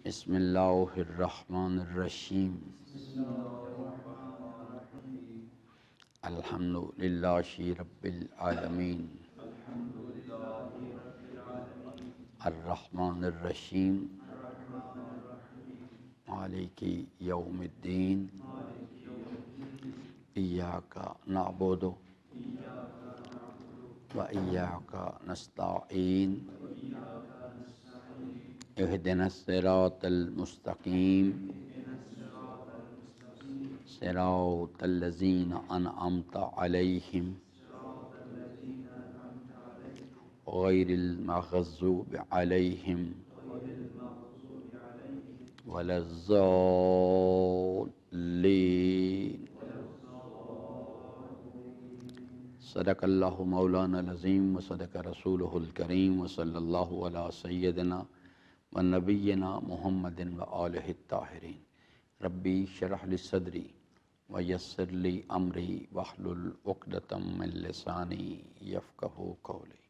بسم اللہ الرحمن الرحیم الحمدللہ رب العالمین الرحمن الرحیم مالک یوم الدین ایاک نعبد و ایاک نستعین اہدنا الصراط المستقیم صراط الذین انعمت علیہم غیر المغضوب علیہم ولا الضالین۔ صدق اللہ مولانا العظیم و صدق رسولہ الکریم و صلی اللہ علی سیدنا و نبینا محمد و آلہ الطاہرین۔ ربی شرح لی صدری و یسر لی امری واحلل عقدۃ من لسانی یفقہوا قولی۔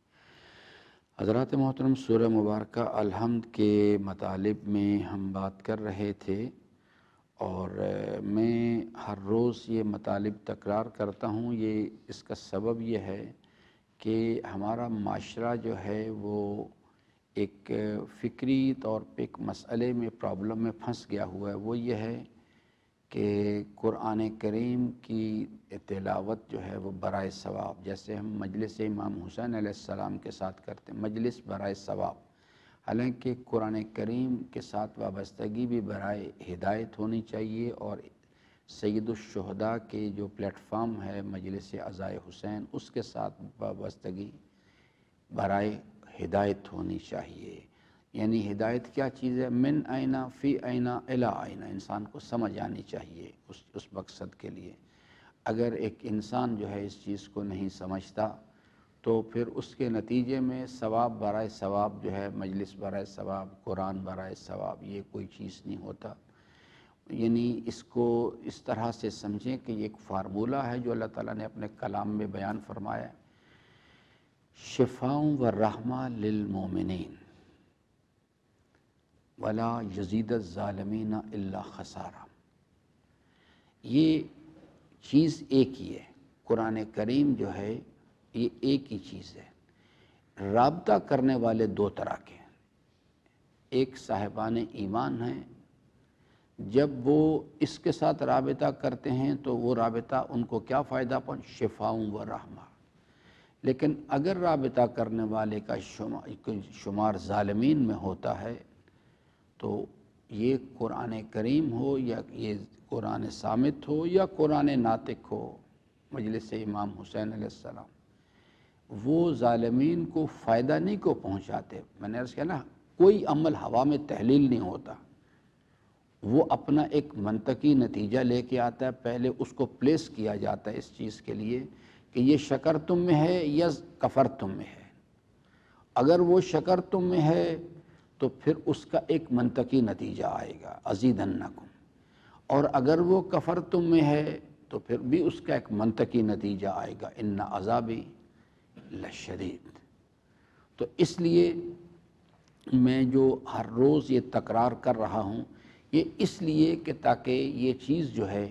حضرات محترم، سورہ مبارکہ الحمد کے مطالب میں ہم بات کر رہے تھے، اور میں ہر روز یہ مطالب تکرار کرتا ہوں۔ اس کا سبب یہ ہے کہ ہمارا معاشرہ جو ہے وہ ایک فکری طور پہ ایک مسئلے میں پرابلم میں پھنس گیا ہوا ہے۔ وہ یہ ہے کہ قرآن کریم کی تلاوت جو ہے وہ برائے ثواب، جیسے ہم مجلس امام حسین علیہ السلام کے ساتھ کرتے ہیں، مجلس برائے ثواب، حالانکہ قرآن کریم کے ساتھ وابستگی بھی برائے ہدایت ہونی چاہیے، اور سید الشہداء کے جو پلیٹ فارم ہے مجلس عزائے حسین، اس کے ساتھ وابستگی برائے ہدایت ہونی چاہیے۔ یعنی ہدایت کیا چیز ہے؟ من اینا فی اینا الی اینا، انسان کو سمجھ آنی چاہیے اس مقصد کے لیے۔ اگر ایک انسان جو ہے اس چیز کو نہیں سمجھتا تو پھر اس کے نتیجے میں ثواب برائے ثواب جو ہے، مجلس برائے ثواب، قرآن برائے ثواب، یہ کوئی چیز نہیں ہوتا۔ یعنی اس کو اس طرح سے سمجھیں کہ یہ ایک فارمولہ ہے جو اللہ تعالیٰ نے اپنے کلام میں بیان فرمایا ہے، شفاء و رحمہ للمومنین ولا یزید الظالمین الا خسارہ۔ یہ چیز ایک ہی ہے، قرآن کریم جو ہے یہ ایک ہی چیز ہے۔ رابطہ کرنے والے دو طرح کے ہیں، ایک صاحبان ایمان ہیں، جب وہ اس کے ساتھ رابطہ کرتے ہیں تو وہ رابطہ ان کو کیا فائدہ پہنچ؟ شفاء و رحمہ۔ لیکن اگر رابطہ کرنے والے کا شمار ظالمین میں ہوتا ہے تو یہ قرآن کریم ہو یا یہ قرآن صامت ہو یا قرآن ناطق ہو، مجلس امام حسین علیہ السلام، وہ ظالمین کو فائدہ نہیں کو پہنچاتے۔ میں نے عرض کیا نا، کوئی عمل ہوا میں تحلیل نہیں ہوتا، وہ اپنا ایک منطقی نتیجہ لے کے آتا ہے، پہلے اس کو پلیس کیا جاتا ہے اس چیز کے لیے کہ یہ شکر تم میں ہے یا کفر تم میں ہے۔ اگر وہ شکر تم میں ہے تو پھر اس کا ایک منطقی نتیجہ آئے گا، ازیدنکم، اور اگر وہ کفر تم میں ہے تو پھر بھی اس کا ایک منطقی نتیجہ آئے گا، ان عذابی لشدید۔ تو اس لیے میں جو ہر روز یہ تکرار کر رہا ہوں، یہ اس لیے کہ تاکہ یہ چیز جو ہے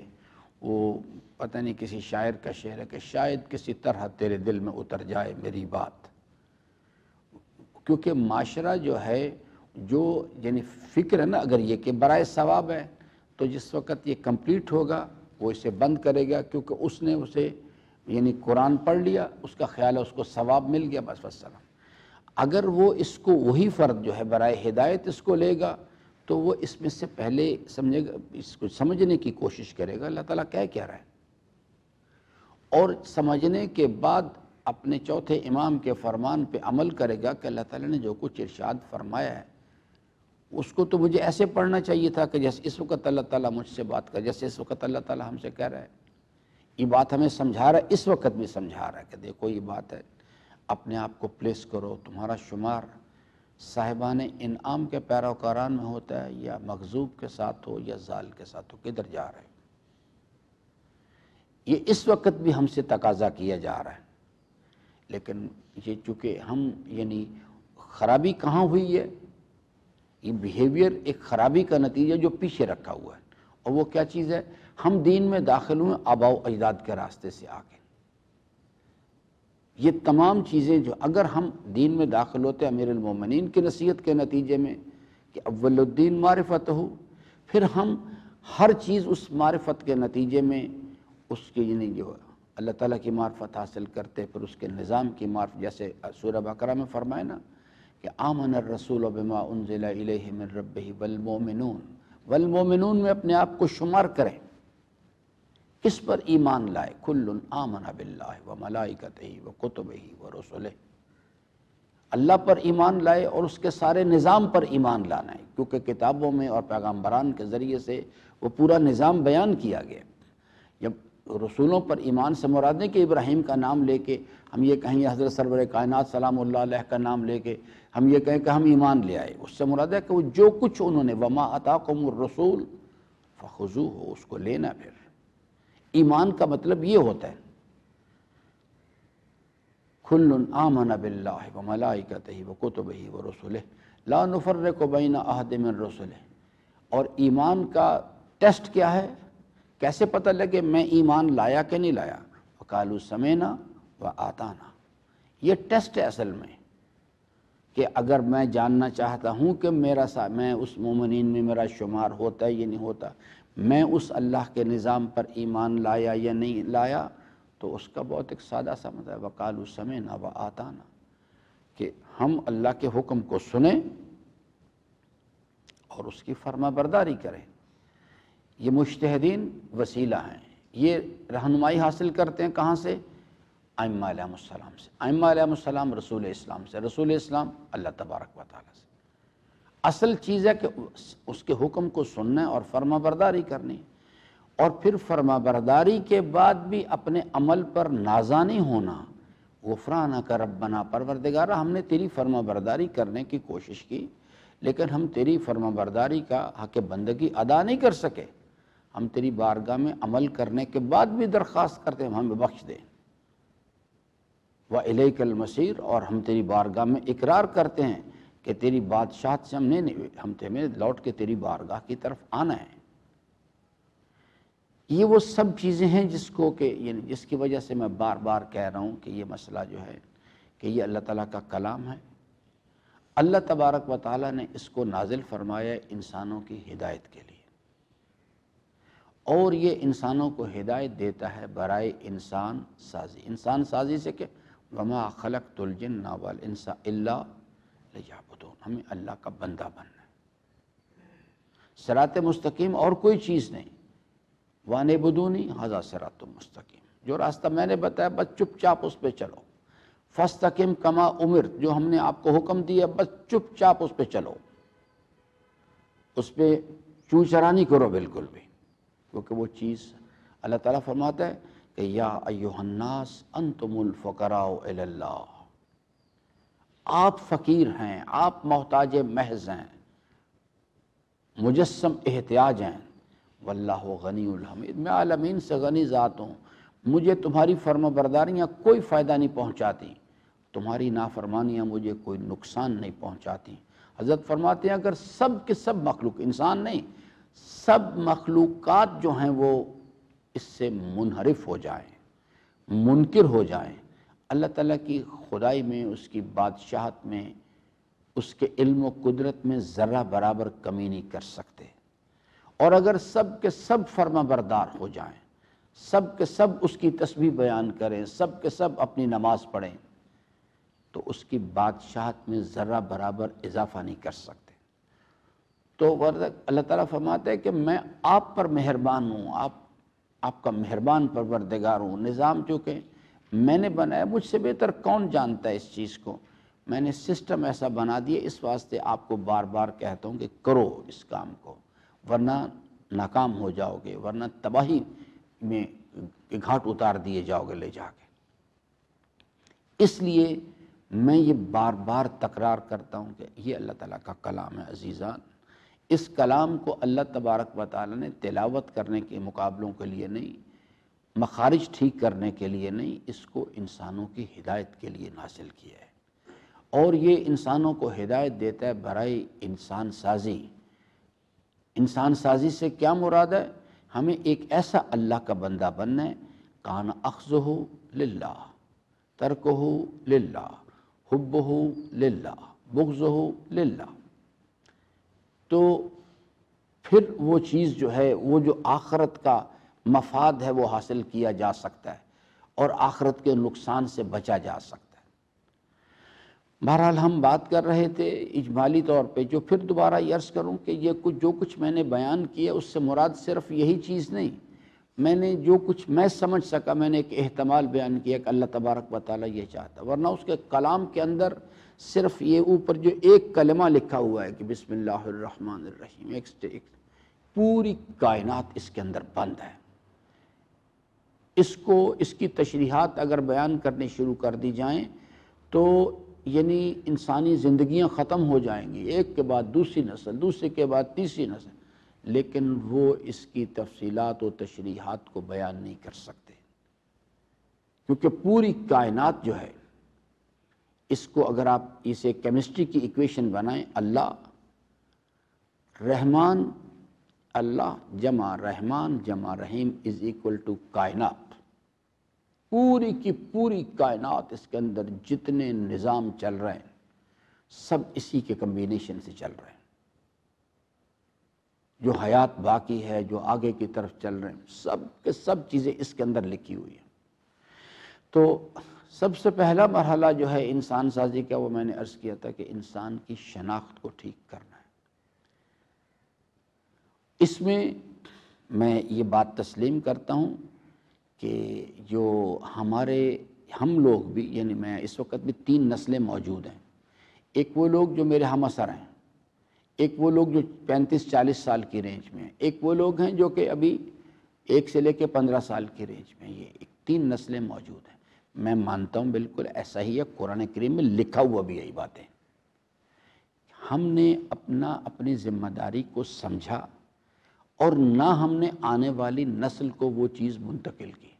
وہ پتہ نہیں کسی شاعر کا شعر ہے کہ شاید کسی طرح تیرے دل میں اتر جائے میری بات، کیونکہ معاشرہ جو ہے جو یعنی فکر ہے نا، اگر یہ کہ برائے ثواب ہے تو جس وقت یہ کمپلیٹ ہوگا وہ اسے بند کرے گا، کیونکہ اس نے اسے یعنی قرآن پڑھ لیا، اس کا خیال ہے اس کو ثواب مل گیا، بس والسلام۔ اگر وہ اس کو وہی فرد جو ہے برائے ہدایت اس کو لے گا تو وہ اس میں سے پہلے سمجھے گا، اس کو سمجھنے کی کوشش کرے گا اللہ تعالیٰ کیا رہا ہے، اور سمجھنے کے بعد اپنے چوتھے امام کے فرمان پہ عمل کرے گا کہ اللہ تعالیٰ نے جو کچھ ارشاد فرمایا ہے اس کو تو مجھے ایسے پڑھنا چاہیے تھا کہ جیسے اس وقت اللہ تعالیٰ مجھ سے بات کر، جیسے اس وقت اللہ تعالیٰ ہم سے کہہ رہا ہے، یہ بات ہمیں سمجھا رہا ہے، اس وقت بھی سمجھا رہا ہے کہ دیکھو یہ بات ہے، اپنے آپ کو پلیس کرو، تمہارا شمار صاحبان انعام کے پیروکاران میں ہوتا ہے یا مغضوب کے ساتھ ہو یا ضال کے ساتھ ہو، کدھر جا رہے ہیں؟ یہ اس وقت بھی ہم سے تقاضا کیا جا رہا ہے، لیکن یہ چونکہ ہم یعنی خرابی کہاں ہوئی ہے؟ یہ بیہیویئر ایک خرابی کا نتیجہ جو پیچھے رکھا ہوا ہے، اور وہ کیا چیز ہے؟ ہم دین میں داخل ہوئے آباء و اجداد کے راستے سے آگے۔ یہ تمام چیزیں جو اگر ہم دین میں داخل ہوتے امیر المومنین کی نصیحت کے نتیجے میں کہ اول الدین معرفت ہو، پھر ہم ہر چیز اس معرفت کے نتیجے میں اس کی یعنی جو اللہ تعالیٰ کی معرفت حاصل کرتے، پھر اس کے نظام کی معرفت، جیسے سورہ بقرہ میں فرمائے نا کہ آمن الرسول بما انزل الیہ من ربہ والمؤمنون، والمؤمنون میں اپنے آپ کو شمار کریں، کس پر ایمان لائے؟ کل آمن باللہ وملائکتہ وکتبہ ورسلہ، اللہ پر ایمان لائے اور اس کے سارے نظام پر ایمان لانا ہے، کیونکہ کتابوں میں اور پیغمبران کے ذریعے سے وہ پورا نظام بیان کیا گیا۔ جب رسولوں پر ایمان سے مراد ہے کہ ابراہیم کا نام لے کے ہم یہ کہیں یا حضرت سرور کائنات سلام اللہ علیہ کا نام لے کے ہم یہ کہیں کہ ہم ایمان لے آئے، اس سے مراد ہے کہ وہ جو کچھ انہوں نے وما اتاکم الرسول فخذوہ، اس کو لینا۔ پھر ایمان کا مطلب یہ ہوتا ہے کل آمن باللہ وملائکتہ وکتبہ ورسلہ لا نفرق بین احد من رسلہ۔ اور ایمان کا ٹیسٹ کیا ہے؟ کیسے پتہ لگے میں ایمان لایا کہ نہیں لایا؟ وقالوا سمعنا وآطعنا، یہ ٹیسٹ ہے اصل میں، کہ اگر میں جاننا چاہتا ہوں کہ میں اس مومنین میں میرا شمار ہوتا ہے یا نہیں ہوتا، میں اس اللہ کے نظام پر ایمان لایا یا نہیں لایا، تو اس کا بہت ایک سادہ سا مطلب ہے وقالوا سمعنا وآطعنا، کہ ہم اللہ کے حکم کو سنیں اور اس کی فرما برداری کریں۔ یہ مجتہدین وسیلہ ہیں، یہ رہنمائی حاصل کرتے ہیں کہاں سے؟ ائمہ علیہ السلام سے۔ ائمہ علیہ السلام رسول اسلام سے، رسول اسلام اللہ تبارک و تعالیٰ سے۔ اصل چیز ہے کہ اس کے حکم کو سننا اور فرما برداری کرنی، اور پھر فرما برداری کے بعد بھی اپنے عمل پر نازا نہیں ہونا۔ غفرانک ربنا، پروردگارہ ہم نے تیری فرما برداری کرنے کی کوشش کی، لیکن ہم تیری فرما برداری کا حق بندگی ادا نہیں کر سکے، ہم تیری بارگاہ میں عمل کرنے کے بعد بھی درخواست کرتے ہیں ہمیں بخش دیں۔ وَإِلَيْكَ الْمَصِيرُ، اور ہم تیری بارگاہ میں اقرار کرتے ہیں کہ تیری بادشاہت سے ہم تمہیں لوٹ کے تیری بارگاہ کی طرف آنا ہے۔ یہ وہ سب چیزیں ہیں جس کی وجہ سے میں بار بار کہہ رہا ہوں کہ یہ مسئلہ جو ہے کہ یہ اللہ تعالیٰ کا کلام ہے، اللہ تبارک و تعالیٰ نے اس کو نازل فرمایا ہے انسانوں کی ہدایت کے لیے، اور یہ انسانوں کو ہدایت دیتا ہے برائے انسان سازی۔ انسان سازی سے کہ وَمَا خَلَقْتُ الْجِنَّ وَالْإِنسَ إِلَّا لِيَعْبُدُونَ، ہمیں اللہ کا بندہ بننا ہے، صراط مستقیم اور کوئی چیز نہیں۔ وَأَنِ اعْبُدُونِي هَذَا صِرَاطٌ مستقیم، جو راستہ میں نے بتایا بس چپ چاپ اس پہ چلو۔ فَاسْتَقِمْ كَمَا أُمِرْتَ، جو ہم نے آپ کو حکم دیا بس چپ چاپ اس پہ چلو، اس پہ چوں چرا نہیں کرو بالکل بھی، کیونکہ وہ چیز اللہ تعالیٰ فرماتا ہے کہ یا ایھا الناس انتم الفقراء الی اللہ، آپ فقیر ہیں، آپ محتاج محض ہیں، مجسم احتیاج ہیں، واللہ غنی الحمید، میں عالمین سے غنی ذات ہوں، مجھے تمہاری فرما برداریاں کوئی فائدہ نہیں پہنچاتی، تمہاری نافرمانیاں مجھے کوئی نقصان نہیں پہنچاتی۔ حضرت فرماتے ہیں اگر سب کے سب مخلوق، انسان نہیں، سب مخلوقات جو ہیں وہ اس سے منحرف ہو جائیں، منکر ہو جائیں، اللہ تعالیٰ کی خدائی میں، اس کی بادشاہت میں، اس کے علم و قدرت میں ذرہ برابر کمی نہیں کر سکتے، اور اگر سب کے سب فرما بردار ہو جائیں، سب کے سب اس کی تسبیح بیان کریں، سب کے سب اپنی نماز پڑھیں، تو اس کی بادشاہت میں ذرہ برابر اضافہ نہیں کر سکتے۔ تو اللہ تعالیٰ فرماتا ہے کہ میں آپ پر مہربان ہوں، آپ کا مہربان پروردگار ہوں، نظام چونکہ میں نے بنایا، مجھ سے بہتر کون جانتا ہے اس چیز کو، میں نے سسٹم ایسا بنا دیا، اس واسطے آپ کو بار بار کہتا ہوں کہ کرو اس کام کو، ورنہ ناکام ہو جاؤ گے، ورنہ تباہی میں گھاٹ اتار دیے جاؤ گے لے جا کے۔ اس لیے میں یہ بار بار تکرار کرتا ہوں کہ یہ اللہ تعالیٰ کا کلام ہے عزیزان، اس کلام کو اللہ تبارک و تعالیٰ نے تلاوت کرنے کے مقابلوں کے لیے نہیں، مخارج ٹھیک کرنے کے لیے نہیں، اس کو انسانوں کی ہدایت کے لیے نازل کیا ہے، اور یہ انسانوں کو ہدایت دیتا ہے برائے انسان سازی۔ انسان سازی سے کیا مراد ہے؟ ہمیں ایک ایسا اللہ کا بندہ بننا ہے، کان اخذہ للہ، ترکہ للہ، حبہ للہ، بغضہ للہ۔ تو پھر وہ چیز جو ہے، وہ جو آخرت کا مفاد ہے وہ حاصل کیا جا سکتا ہے اور آخرت کے نقصان سے بچا جا سکتا ہے۔ بہرحال ہم بات کر رہے تھے اجمالی طور پہ، جو پھر دوبارہ یہ عرض کروں کہ یہ جو کچھ میں نے بیان کیا اس سے مراد صرف یہی چیز نہیں، میں نے جو کچھ میں سمجھ سکا میں نے ایک احتمال بیان کیا کہ اللہ تبارک و تعالیٰ یہ چاہتا، ورنہ اس کے کلام کے اندر صرف یہ اوپر جو ایک کلمہ لکھا ہوا ہے کہ بسم اللہ الرحمن الرحیم، ایک پوری کائنات اس کے اندر بند ہے۔ اس کی تشریحات اگر بیان کرنے شروع کر دی جائیں تو یعنی انسانی زندگیاں ختم ہو جائیں گی، ایک کے بعد دوسری نسل، دوسرے کے بعد تیسری نسل، لیکن وہ اس کی تفصیلات و تشریحات کو بیان نہیں کر سکتے، کیونکہ پوری کائنات جو ہے اس کو اگر آپ اسے کیمسٹری کی ایکویشن بنائیں، اللہ رحمان، اللہ جمع رحمان جمع رحیم از ایکول ٹو کائنات، پوری کی پوری کائنات، اس کے اندر جتنے نظام چل رہے ہیں سب اسی کے کمبینیشن سے چل رہے ہیں، جو حیات باقی ہے، جو آگے کی طرف چل رہے ہیں، سب کے سب چیزیں اس کے اندر لکھی ہوئی ہیں۔ تو سب سے پہلا مرحلہ جو ہے انسان سازی کا، وہ میں نے عرض کیا تھا کہ انسان کی شناخت کو ٹھیک کرنا ہے۔ اس میں میں یہ بات تسلیم کرتا ہوں کہ جو ہم لوگ بھی، یعنی میں اس وقت بھی 3 نسلیں موجود ہیں۔ ایک وہ لوگ جو میرے ہم عصر ہیں، ایک وہ لوگ جو 35-40 سال کی رینج میں ہیں، ایک وہ لوگ ہیں جو کہ ابھی 1 سے لے کے 15 سال کی رینج میں، یہ 3 نسلیں موجود ہیں۔ میں مانتا ہوں بالکل ایسا ہی ہے، قرآن کریم میں لکھا ہوا بھی یہی باتیں۔ ہم نے اپنی ذمہ داری کو سمجھا اور نہ ہم نے آنے والی نسل کو وہ چیز منتقل کی۔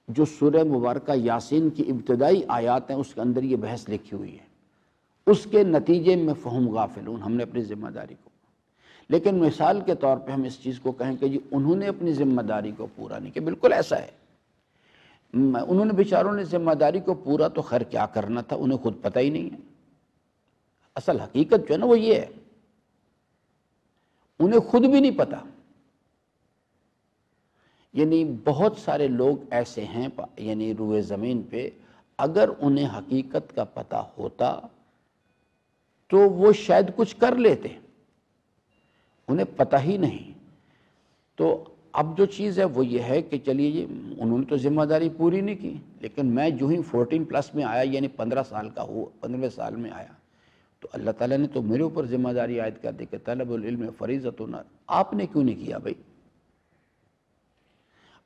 جو سورہ مبارکہ یاسین کی ابتدائی آیات ہیں اس کے اندر یہ بحث لکھی ہوئی ہے، اس کے نتیجے میں فہم غافلون، ہم نے اپنی ذمہ داری کو، لیکن مثال کے طور پہ ہم اس چیز کو کہیں کہ جی انہوں نے اپنی ذمہ داری کو پورا نہیں کیا، بالکل ایسا ہے۔ انہوں نے بیچاروں نے ذمہ داری کو پورا تو خیر کیا کرنا تھا، انہیں خود پتہ ہی نہیں ہے۔ اصل حقیقت جو ہے نا وہ یہ ہے، انہیں خود بھی نہیں پتہ۔ یعنی بہت سارے لوگ ایسے ہیں یعنی روئے زمین پہ، اگر انہیں حقیقت کا پتہ ہوتا تو وہ شاید کچھ کر لیتے، انہیں پتہ ہی نہیں۔ تو اب جو چیز ہے وہ یہ ہے کہ چلیے جی انہوں نے تو ذمہ داری پوری نہیں کی، لیکن میں جو ہی 14+ میں آیا، یعنی 15 سال کا ہوا، 15ویں سال میں آیا، تو اللہ تعالیٰ نے تو میرے اوپر ذمہ داری عائد کر دی کہ طلب العلم فریضۃ، آپ نے کیوں نہیں کیا بھائی؟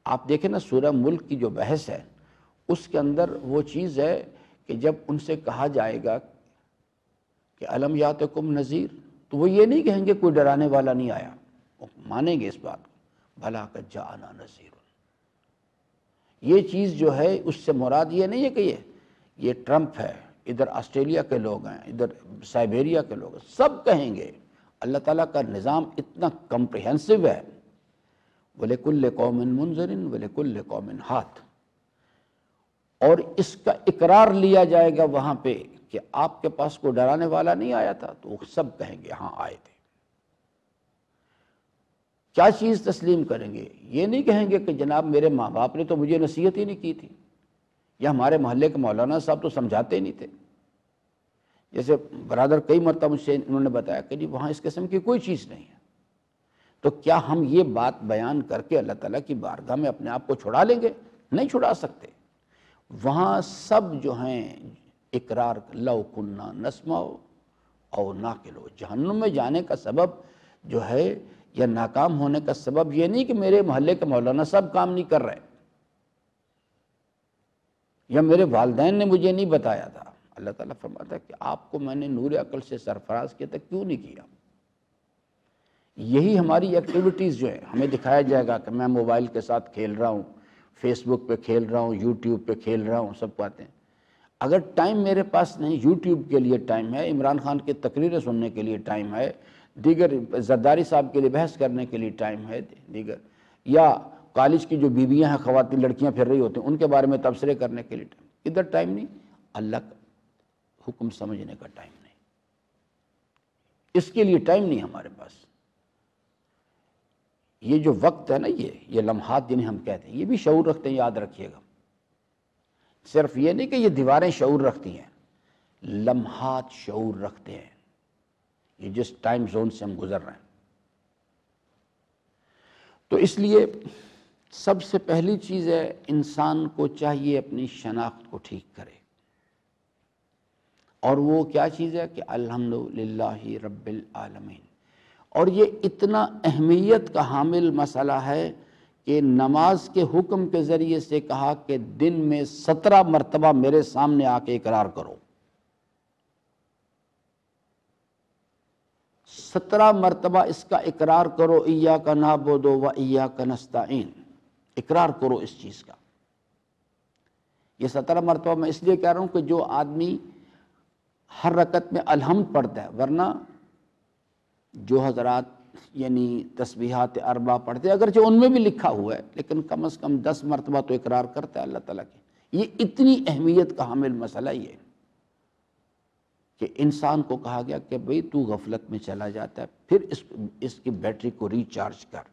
آپ دیکھیں نا سورہ ملک کی جو بحث ہے اس کے اندر وہ چیز ہے کہ جب ان سے کہا جائے گا کہ الم یاتکم نذیر، تو وہ یہ نہیں کہیں گے کوئی ڈرانے والا نہیں آیا، وہ مانیں گے اس بات کو، بھلا قد جاءنا نذیر۔ یہ چیز جو ہے اس سے مراد یہ نہیں ہے کہ یہ ٹرمپ ہے، ادھر آسٹریلیا کے لوگ ہیں، ادھر سائبیریا کے لوگ ہیں، سب کہیں گے۔ اللہ تعالیٰ کا نظام اتنا کمپریہنسو ہے، وَلِكُلِّ قَوْمٍ مُنذِرٍ وَلِكُلِّ قَوْمٍ ہاتھ، اور اس کا اقرار لیا جائے گا وہاں پہ کہ آپ کے پاس کوئی ڈرانے والا نہیں آیا تھا، تو وہ سب کہیں گے ہاں آئے تھے۔ کیا چیز تسلیم کریں گے؟ یہ نہیں کہیں گے کہ جناب میرے ماں باپ نے تو مجھے نصیحت ہی نہیں کی تھی، یا ہمارے محلے کے مولانا صاحب تو سمجھاتے نہیں تھے۔ جیسے برادر کئی مرتبہ مجھ سے انہوں نے بتایا کہ جی وہاں اس قسم کی کوئی چیز نہیں ہے، تو کیا ہم یہ بات بیان کر کے اللہ تعالیٰ کی بارگاہ میں اپنے آپ کو چھڑا لیں گے؟ نہیں چھڑا سکتے۔ وہاں سب جو ہیں اقرار لو کننا نسمع او ناقل، جہنم میں جانے کا سبب جو ہے یا ناکام ہونے کا سبب یہ نہیں کہ میرے محلے کے مولانا صاحب کام نہیں کر رہے یا میرے والدین نے مجھے نہیں بتایا تھا۔ اللہ تعالیٰ فرماتا ہے کہ آپ کو میں نے نور عقل سے سرفراز کیا تھا، کیوں نہیں کیا؟ یہی ہماری ایکٹیویٹیز جو ہے ہمیں دکھایا جائے گا کہ میں موبائل کے ساتھ کھیل رہا ہوں، فیس بک پہ کھیل رہا ہوں، یوٹیوب پہ کھیل رہا ہوں، سب باتیں۔ اگر ٹائم میرے پاس نہیں، یوٹیوب کے لیے ٹائم ہے، عمران خان کی تقریریں سننے کے لیے ٹائم ہے، دیگر زرداری صاحب کے لیے بحث کرنے کے لیے ٹائم ہے، دیگر یا کالج کی جو بیویاں ہیں، خواتین لڑکیاں پھر رہی ہوتی ہیں، ان کے بارے میں تبصرے کرنے کے لیے ٹائم، ادھر ٹائم نہیں، اللہ کا حکم سمجھنے کا ٹائم نہیں، اس کے لیے ٹائم نہیں ہمارے پاس۔ یہ جو وقت ہے نا، یہ لمحات جنہیں ہم کہتے ہیں، یہ بھی شعور رکھتے ہیں، یاد رکھیے گا۔ صرف یہ نہیں کہ یہ دیواریں شعور رکھتی ہیں، لمحات شعور رکھتے ہیں، یہ جس ٹائم زون سے ہم گزر رہے ہیں۔ تو اس لیے سب سے پہلی چیز ہے، انسان کو چاہیے اپنی شناخت کو ٹھیک کرے، اور وہ کیا چیز ہے کہ الحمدللہ رب العالمین۔ اور یہ اتنا اہمیت کا حامل مسئلہ ہے کہ نماز کے حکم کے ذریعے سے کہا کہ دن میں 17 مرتبہ میرے سامنے آ کے اقرار کرو، 17 مرتبہ اس کا اقرار کرو، ایاک نعبد و ایاک نستعین، اقرار کرو اس چیز کا۔ یہ 17 مرتبہ میں اس لیے کہہ رہا ہوں کہ جو آدمی ہر رکعت میں الحمد پڑھتا ہے، ورنہ جو حضرات یعنی تسبیحات اربع پڑھتے ہیں، اگرچہ ان میں بھی لکھا ہوا ہے، لیکن کم از کم 10 مرتبہ تو اقرار کرتا ہے اللہ تعالیٰ کی۔ یہ اتنی اہمیت کا حامل مسئلہ یہ ہے کہ انسان کو کہا گیا کہ بھئی تو غفلت میں چلا جاتا ہے، پھر اس کی بیٹری کو ریچارج کر۔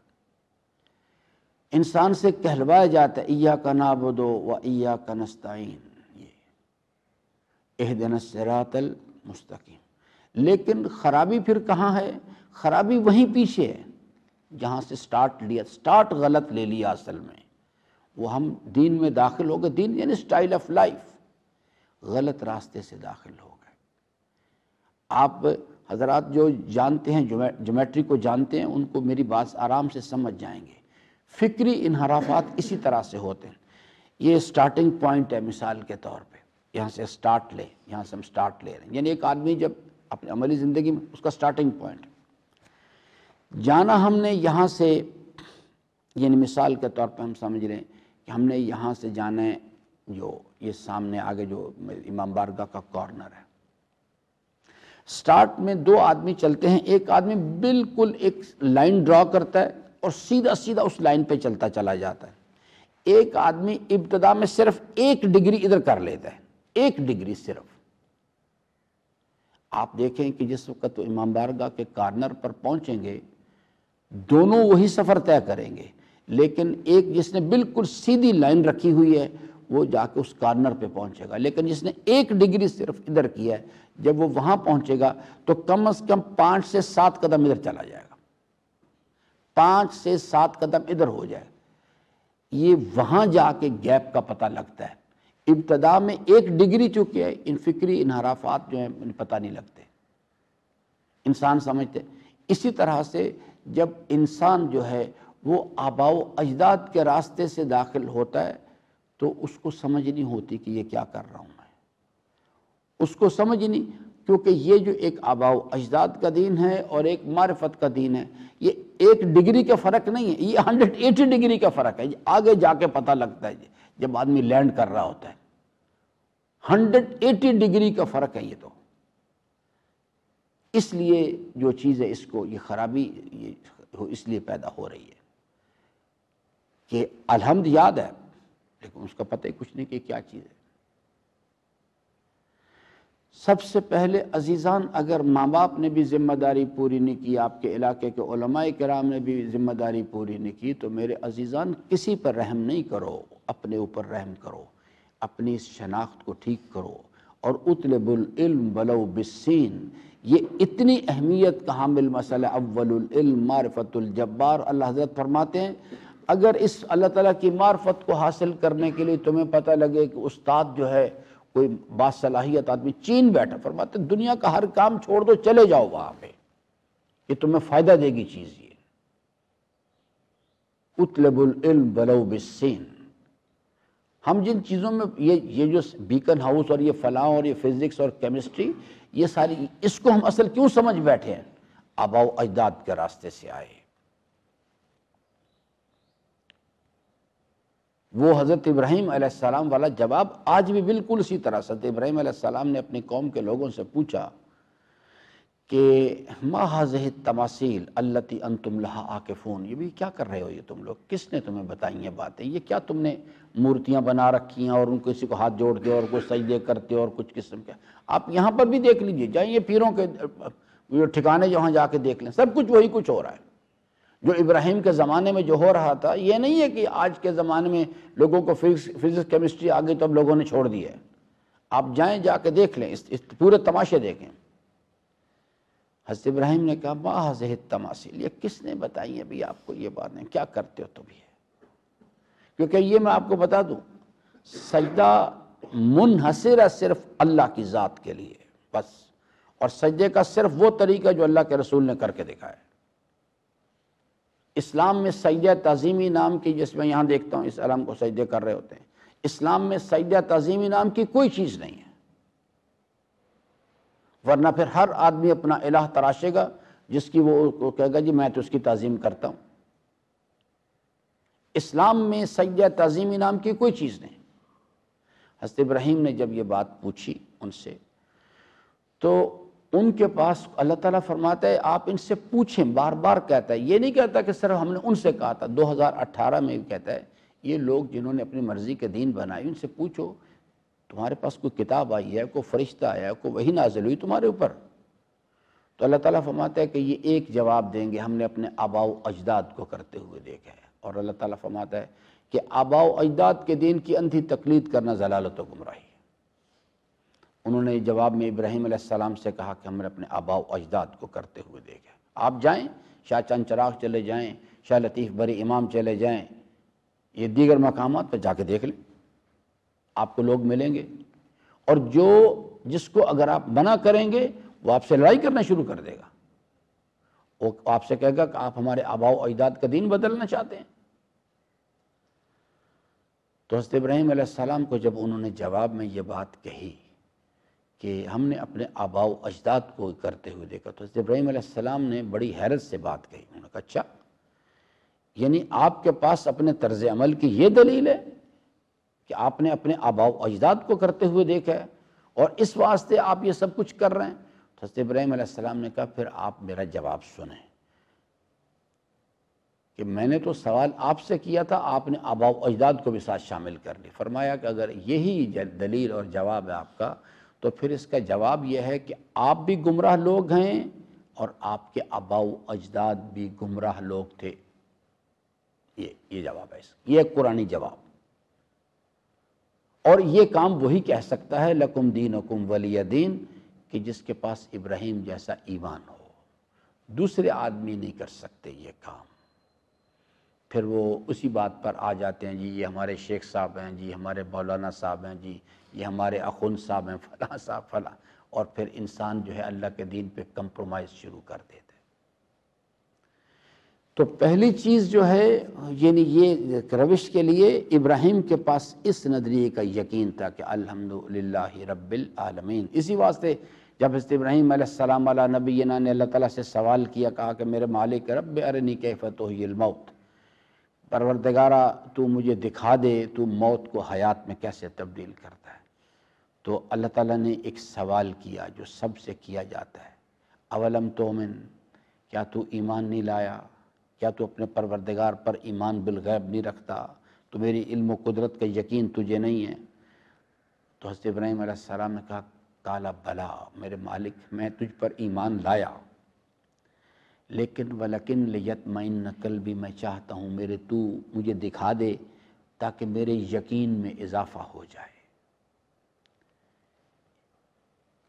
انسان سے کہلوایا جاتا ہے ایاک نعبد و ایاک نستعین، یہ اہدنا الصراط المستقیم۔ لیکن خرابی پھر کہاں ہے؟ خرابی وہیں پیچھے ہے جہاں سے سٹارٹ غلط لے لیا اصل میں۔ وہ ہم دین میں داخل ہو گئے، دین یعنی سٹائل آف لائف، غلط راستے سے داخل ہو گئے۔ آپ حضرات جو جانتے ہیں، جیومیٹری کو جانتے ہیں، ان کو میری بات آرام سے سمجھ جائیں گے۔ فکری انحرافات اسی طرح سے ہوتے ہیں۔ یہ سٹارٹنگ پوائنٹ ہے، مثال کے طور پہ یہاں سے سٹارٹ لے، یہاں سے ہم سٹارٹ لے رہے ہیں، یعنی ایک آدمی جب اپنی عملی زندگی میں اس کا سٹارٹنگ پوائنٹ جانا، ہم نے یہاں سے، یعنی مثال کے طور پہ ہم سمجھ رہے ہیں کہ ہم نے یہاں سے جانا ہے، جو یہ سامنے آگے جو امام بارگاہ کا کارنر ہے، سٹارٹ میں 2 آدمی چلتے ہیں، ایک آدمی بالکل ایک لائن ڈرا کرتا ہے اور سیدھا سیدھا اس لائن پہ چلتا چلا جاتا ہے، ایک آدمی ابتدا میں صرف 1 ڈگری ادھر کر لیتا ہے، 1 ڈگری صرف۔ آپ دیکھیں کہ جس وقت وہ امام بارگاہ کے کارنر پر پہنچیں گے، دونوں وہی سفر طے کریں گے، لیکن ایک جس نے بالکل سیدھی لائن رکھی ہوئی ہے وہ جا کے اس کارنر پہ پہنچے گا، لیکن جس نے 1 ڈگری صرف ادھر کیا ہے، جب وہ وہاں پہنچے گا تو کم از کم 5 سے 7 قدم ادھر چلا جائے گا، 5 سے 7 قدم ادھر ہو جائے گا۔ یہ وہاں جا کے گیپ کا پتہ لگتا ہے۔ ابتدا میں 1 ڈگری چکے ہیں، ان فکری انحرافات جو ہیں پتہ نہیں لگتے، انسان سمجھتے۔ اسی طرح سے جب انسان جو ہے وہ آباء و اجداد کے راستے سے داخل ہوتا ہے تو اس کو سمجھ نہیں ہوتی کہ یہ کیا کر رہا ہوں میں، اس کو سمجھ نہیں، کیونکہ یہ جو ایک آباء و اجداد کا دین ہے اور ایک معرفت کا دین ہے، یہ 1 ڈگری کا فرق نہیں ہے، یہ 180 ڈگری کا فرق ہے، یہ آگے جا کے پتہ لگتا ہے جب آدمی لینڈ کر رہا ہوتا ہے۔ 180 ڈگری کا فرق ہے یہ تو۔ اس لیے جو چیز ہے، اس کو یہ خرابی اس لیے پیدا ہو رہی ہے کہ الحمد یاد ہے لیکن اس کا پتہ ہی کچھ نہیں کہ کیا چیز ہے۔ سب سے پہلے عزیزان، اگر ماں باپ نے بھی ذمہ داری پوری نہیں کی، آپ کے علاقے کے علماء کرام نے بھی ذمہ داری پوری نہیں کی، تو میرے عزیزان کسی پر رحم نہیں کرو، اپنے اوپر رحم کرو، اپنی اس شناخت کو ٹھیک کرو۔ اور اطلب العلم ولو بالسین، یہ اتنی اہمیت کا حامل مسئلہ، اول العلم معرفت الجبار۔ اللہ حضرت فرماتے ہیں اگر اس اللہ تعالیٰ کی معرفت کو حاصل کرنے کے لیے تمہیں پتہ لگے کہ استاد جو ہے کوئی باصلاحیت آدمی چین بیٹھا، فرماتے ہیں دنیا کا ہر کام چھوڑ دو، چلے جاؤ وہاں پہ، یہ تمہیں فائدہ دے گی چیز۔ یہ اطلب العلم ولو بالسین۔ ہم جن چیزوں میں یہ جو بیکن ہاؤس اور یہ فلاں اور یہ فزکس اور کیمسٹری، یہ ساری، اس کو ہم اصل کیوں سمجھ بیٹھے ہیں؟ آباء و اجداد کے راستے سے آئے۔ وہ حضرت ابراہیم علیہ السلام والا جواب آج بھی بالکل اسی طرح حضرت ابراہیم علیہ السلام نے اپنی قوم کے لوگوں سے پوچھا کہ ما هذه التماثیل التي انتم لها عاکفون، یہ بھی کیا کر رہے ہو یہ تم لوگ، کس نے تمہیں بتائی یہ باتیں، یہ کیا تم نے مورتیاں بنا رکھی ہیں اور ان کو کسی کو ہاتھ جوڑتے اور کوئی سجدے کرتے اور کچھ قسم کے، آپ یہاں پر بھی دیکھ لیجئے، جائیں یہ پیروں کے ٹھکانے جہاں جا کے دیکھ لیں، سب کچھ وہی کچھ ہو رہا ہے جو ابراہیم کے زمانے میں جو ہو رہا تھا۔ یہ نہیں ہے کہ آج کے زمانے میں لوگوں کو فزکس کیمسٹری آگے تو اب لوگوں نے چھوڑ دی ہے، آپ جائیں جا کے دیکھ لیں، اس پورے تماشے دیکھیں۔ حضرت ابراہیم نے کہا ما هذه التماثیل، یہ کس نے بتائی ہیں بھی آپ کو یہ باتیں، کیا کرتے ہو تم یہ؟ کیونکہ یہ میں آپ کو بتا دوں، سجدہ منحصر ہے صرف اللہ کی ذات کے لیے بس، اور سجدے کا صرف وہ طریقہ جو اللہ کے رسول نے کر کے دکھایا ہے۔ اسلام میں سجدہ تعظیمی نام کی، جس میں یہاں دیکھتا ہوں اس علم کو سجدے کر رہے ہوتے ہیں، اسلام میں سجدہ تعظیمی نام کی کوئی چیز نہیں ہے، ورنہ پھر ہر آدمی اپنا الہ تراشے گا جس کی وہ کہے گا جی میں تو اس کی تعظیم کرتا ہوں۔ اسلام میں سجدہ تعظیمی نام کی کوئی چیز نہیں۔ حضرت ابراہیم نے جب یہ بات پوچھی ان سے تو ان کے پاس اللہ تعالیٰ فرماتا ہے آپ ان سے پوچھیں، بار بار کہتا ہے، یہ نہیں کہتا کہ صرف ہم نے ان سے کہا تھا، 2018 میں کہتا ہے یہ لوگ جنہوں نے اپنی مرضی کے دین بنائی ان سے پوچھو تمہارے پاس کوئی کتاب آئی ہے، کوئی فرشتہ آیا ہے، کوئی وحی نازل ہوئی تمہارے اوپر؟ تو اللہ تعالیٰ فرماتا ہے کہ یہ ایک جواب دیں گے ہم نے اپنے آباء و اجداد کو کرتے ہوئے دیکھا ہے، اور اللہ تعالیٰ فرماتا ہے کہ آباء و اجداد کے دین کی اندھی تقلید کرنا ضلالت و گمراہی ہے۔ انہوں نے جواب میں ابراہیم علیہ السلام سے کہا کہ ہم نے اپنے آباء و اجداد کو کرتے ہوئے دیکھا ہے۔ آپ جائیں شاہ چند چراغ چلے جائیں، شاہ لطیف بری امام چلے جائیں، یہ دیگر مقامات پہ جا کے دیکھ لیں، آپ کو لوگ ملیں گے، اور جس کو اگر آپ منع کریں گے وہ آپ سے لڑائی کرنا شروع کر دے گا، وہ آپ سے کہے گا کہ آپ ہمارے آباء و اجداد کا دین بدلنا چاہتے ہیں۔ تو حضرت ابراہیم علیہ السلام کو جب انہوں نے جواب میں یہ بات کہی کہ ہم نے اپنے آباء و اجداد کو کرتے ہوئے دیکھا، تو حضرت ابراہیم علیہ السلام نے بڑی حیرت سے بات کہی، انہوں نے کہا اچھا یعنی آپ کے پاس اپنے طرز عمل کی یہ دلیل ہے کہ آپ نے اپنے آباء و اجداد کو کرتے ہوئے دیکھا ہے اور اس واسطے آپ یہ سب کچھ کر رہے ہیں؟ تو حضرت ابراہیم علیہ السلام نے کہا پھر آپ میرا جواب سنیں کہ میں نے تو سوال آپ سے کیا تھا، آپ نے آباء و اجداد کو بھی ساتھ شامل کر لی۔ فرمایا کہ اگر یہی دلیل اور جواب ہے آپ کا تو پھر اس کا جواب یہ ہے کہ آپ بھی گمراہ لوگ ہیں اور آپ کے آباء و اجداد بھی گمراہ لوگ تھے۔ یہ جواب ہے اس کا، یہ قرآنی جواب، اور یہ کام وہی کہہ سکتا ہے لکم دینکم ولی دین، کہ جس کے پاس ابراہیم جیسا ایمان ہو، دوسرے آدمی نہیں کر سکتے یہ کام۔ پھر وہ اسی بات پر آ جاتے ہیں، جی یہ ہمارے شیخ صاحب ہیں، جی ہمارے مولانا صاحب ہیں، جی یہ ہمارے اخوند صاحب ہیں، فلاں صاحب فلاں، اور پھر انسان جو ہے اللہ کے دین پہ کمپرومائز شروع کر دیتے۔ تو پہلی چیز جو ہے یعنی یہ روش کے لیے ابراہیم کے پاس اس نظریے کا یقین تھا کہ الحمدللہ رب العالمین۔ اسی واسطے جب حضرت ابراہیم علیہ السلام علی نبینا نے اللہ تعالیٰ سے سوال کیا، کہا کہ میرے مالک رب ارنی کیف تحیی الموت، پروردگارہ تو مجھے دکھا دے تو موت کو حیات میں کیسے تبدیل کرتا ہے۔ تو اللہ تعالیٰ نے ایک سوال کیا جو سب سے کیا جاتا ہے، اولم تؤمن، کیا تو ایمان نہیں لایا؟ کیا تو اپنے پروردگار پر ایمان بالغیب نہیں رکھتا؟ تو میری علم و قدرت کا یقین تجھے نہیں ہے؟ تو حضرت ابراہیم علیہ السلام نے کہا قالا بلا، میرے مالک میں تجھ پر ایمان لایا، لیکن ولیکن لیطمئن قلبی، میں چاہتا ہوں میرے تو مجھے دکھا دے تاکہ میرے یقین میں اضافہ ہو جائے۔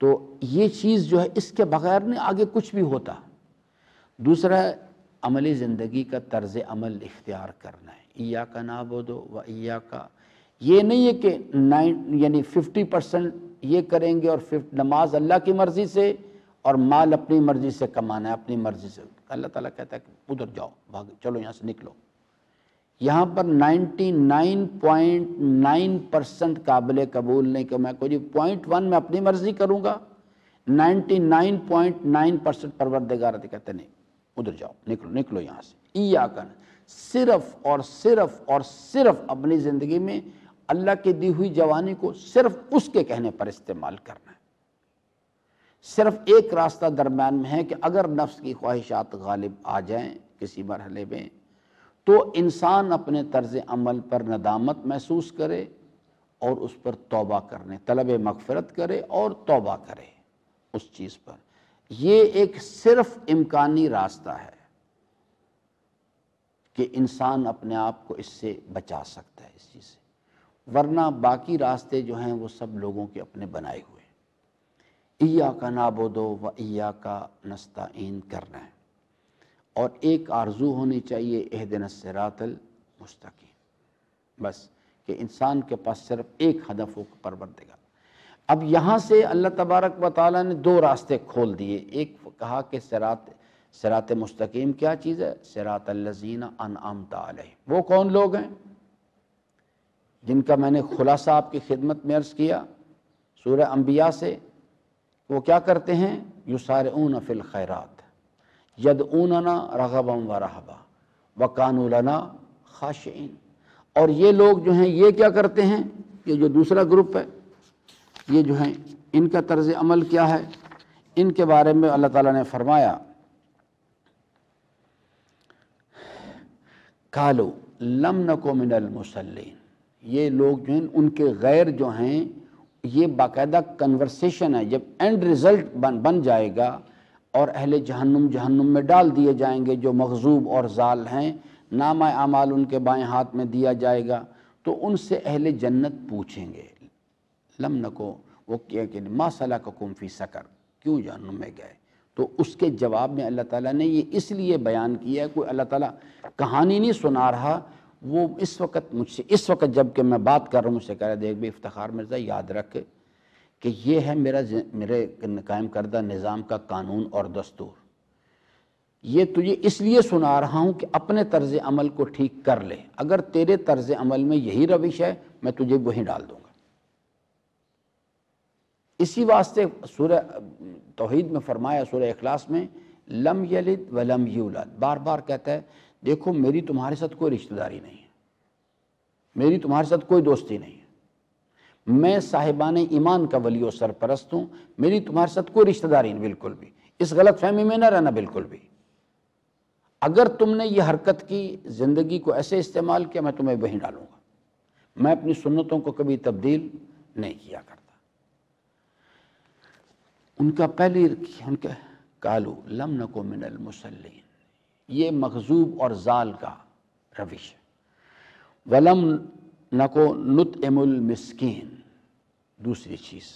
تو یہ چیز جو ہے اس کے بغیر نہیں آگے کچھ بھی ہوتا۔ دوسرا عملی زندگی کا طرز عمل اختیار کرنا ہے، ایاک نعبد و ایاک، یہ نہیں ہے کہ یعنی 50% یہ کریں گے اور نماز اللہ کی مرضی سے اور مال اپنی مرضی سے کمانا ہے، اپنی مرضی سے۔ اللہ تعالیٰ کہتا ہے کہ ادھر جاؤ، بھاگ، چلو یہاں سے نکلو۔ یہاں پر 99.9% قابل قبول نہیں کہ میں کوئی 0.1 میں اپنی مرضی کروں گا، 99.9% پروردگار کہتے نہیں، ادھر جاؤ، نکلو یہاں سے، ایاک صرف اور صرف اور صرف اپنی زندگی میں اللہ کی دی ہوئی جوانی کو صرف اس کے کہنے پر استعمال کرنا ہے۔ صرف ایک راستہ درمیان میں ہے کہ اگر نفس کی خواہشات غالب آ جائیں کسی مرحلے میں تو انسان اپنے طرز عمل پر ندامت محسوس کرے اور اس پر توبہ کرنے، طلب مغفرت کرے اور توبہ کرے اس چیز پر۔ یہ ایک صرف امکانی راستہ ہے کہ انسان اپنے آپ کو اس سے بچا سکتا ہے اس چیز سے، ورنہ باقی راستے جو ہیں وہ سب لوگوں کے اپنے بنائے ہوئے ہیں۔ ایاک نعبد و ایاک نستعین کرنا ہے، اور ایک آرزو ہونی چاہیے، اہدنا الصراط المستقیم، بس کہ انسان کے پاس صرف ایک ہدف ہو، پروردگار۔ اب یہاں سے اللہ تبارک و تعالیٰ نے دو راستے کھول دیے۔ ایک کہا کہ صراط مستقیم کیا چیز ہے؟ صراط الذین انعمت علیہم، وہ کون لوگ ہیں جن کا میں نے خلاصہ آپ کی خدمت میں عرض کیا سورہ انبیاء سے، وہ کیا کرتے ہیں؟ یسارعون فی الخیرات یدعوننا رغبا ورہبا وکانوا لنا خاشعین۔ اور یہ لوگ جو ہیں یہ کیا کرتے ہیں؟ یہ جو دوسرا گروپ ہے، یہ جو ہیں ان کا طرز عمل کیا ہے؟ ان کے بارے میں اللہ تعالیٰ نے فرمایا قالوا لم نک من المصلین۔ یہ لوگ جو ہیں ان کے غیر جو ہیں، یہ باقاعدہ کنورسیشن ہے، جب اینڈ رزلٹ بن جائے گا اور اہل جہنم میں ڈال دیے جائیں گے جو مغضوب اور ضال ہیں، نامہ اعمال ان کے بائیں ہاتھ میں دیا جائے گا، تو ان سے اہل جنت پوچھیں گے لم نکو، وہ کیا کہ ما سلککم فی سقر، کیوں جہنم میں گئے؟ تو اس کے جواب میں اللہ تعالیٰ نے یہ اس لیے بیان کیا ہے، کوئی اللہ تعالیٰ کہانی نہیں سنا رہا، وہ اس وقت مجھ سے، اس وقت جب کہ میں بات کر رہا ہوں مجھ سے کہہ رہا دیکھ بھائی افتخار مرزا یاد رکھ کہ یہ ہے میرے قائم کردہ نظام کا قانون اور دستور، یہ تجھے اس لیے سنا رہا ہوں کہ اپنے طرز عمل کو ٹھیک کر لے، اگر تیرے طرز عمل میں یہی روش ہے میں تجھے وہیں ڈال دوں گا۔ اسی واسطے سورہ توحید میں فرمایا، سورہ اخلاص میں لم یلد ولم یولد، بار بار کہتا ہے دیکھو میری تمہارے ساتھ کوئی رشتہ داری نہیں ہے، میری تمہارے ساتھ کوئی دوستی نہیں ہے، میں صاحبان ایمان کا ولی و سرپرست ہوں، میری تمہارے ساتھ کوئی رشتہ داری نہیں، بالکل بھی اس غلط فہمی میں نہ رہنا، بالکل بھی۔ اگر تم نے یہ حرکت کی، زندگی کو ایسے استعمال کیا، میں تمہیں وہیں ڈالوں گا، میں اپنی سنتوں کو کبھی تبدیل نہیں کیا کرتا۔ ان کا پہلی ان کا قالوا لم نکو من المصلین، یہ مغضوب اور ضال کا روش ہے۔ ولم نکو نطعم المسکین، دوسری چیز۔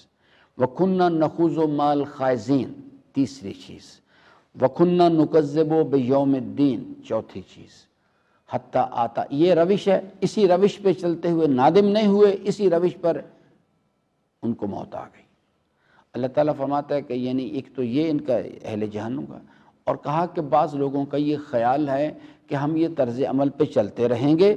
وکننا نخوض مع الخائضین، تیسری چیز۔ وکننا نکذب بیوم الدین، چوتھی چیز۔ حتیٰ آتا، یہ روش ہے، اسی روش پہ چلتے ہوئے نادم نہیں ہوئے، اسی روش پر ان کو موت آ گئی۔ اللہ تعالیٰ فرماتا ہے کہ یعنی ایک تو یہ ان کا اہل جہنم کا، اور کہا کہ بعض لوگوں کا یہ خیال ہے کہ ہم یہ طرز عمل پہ چلتے رہیں گے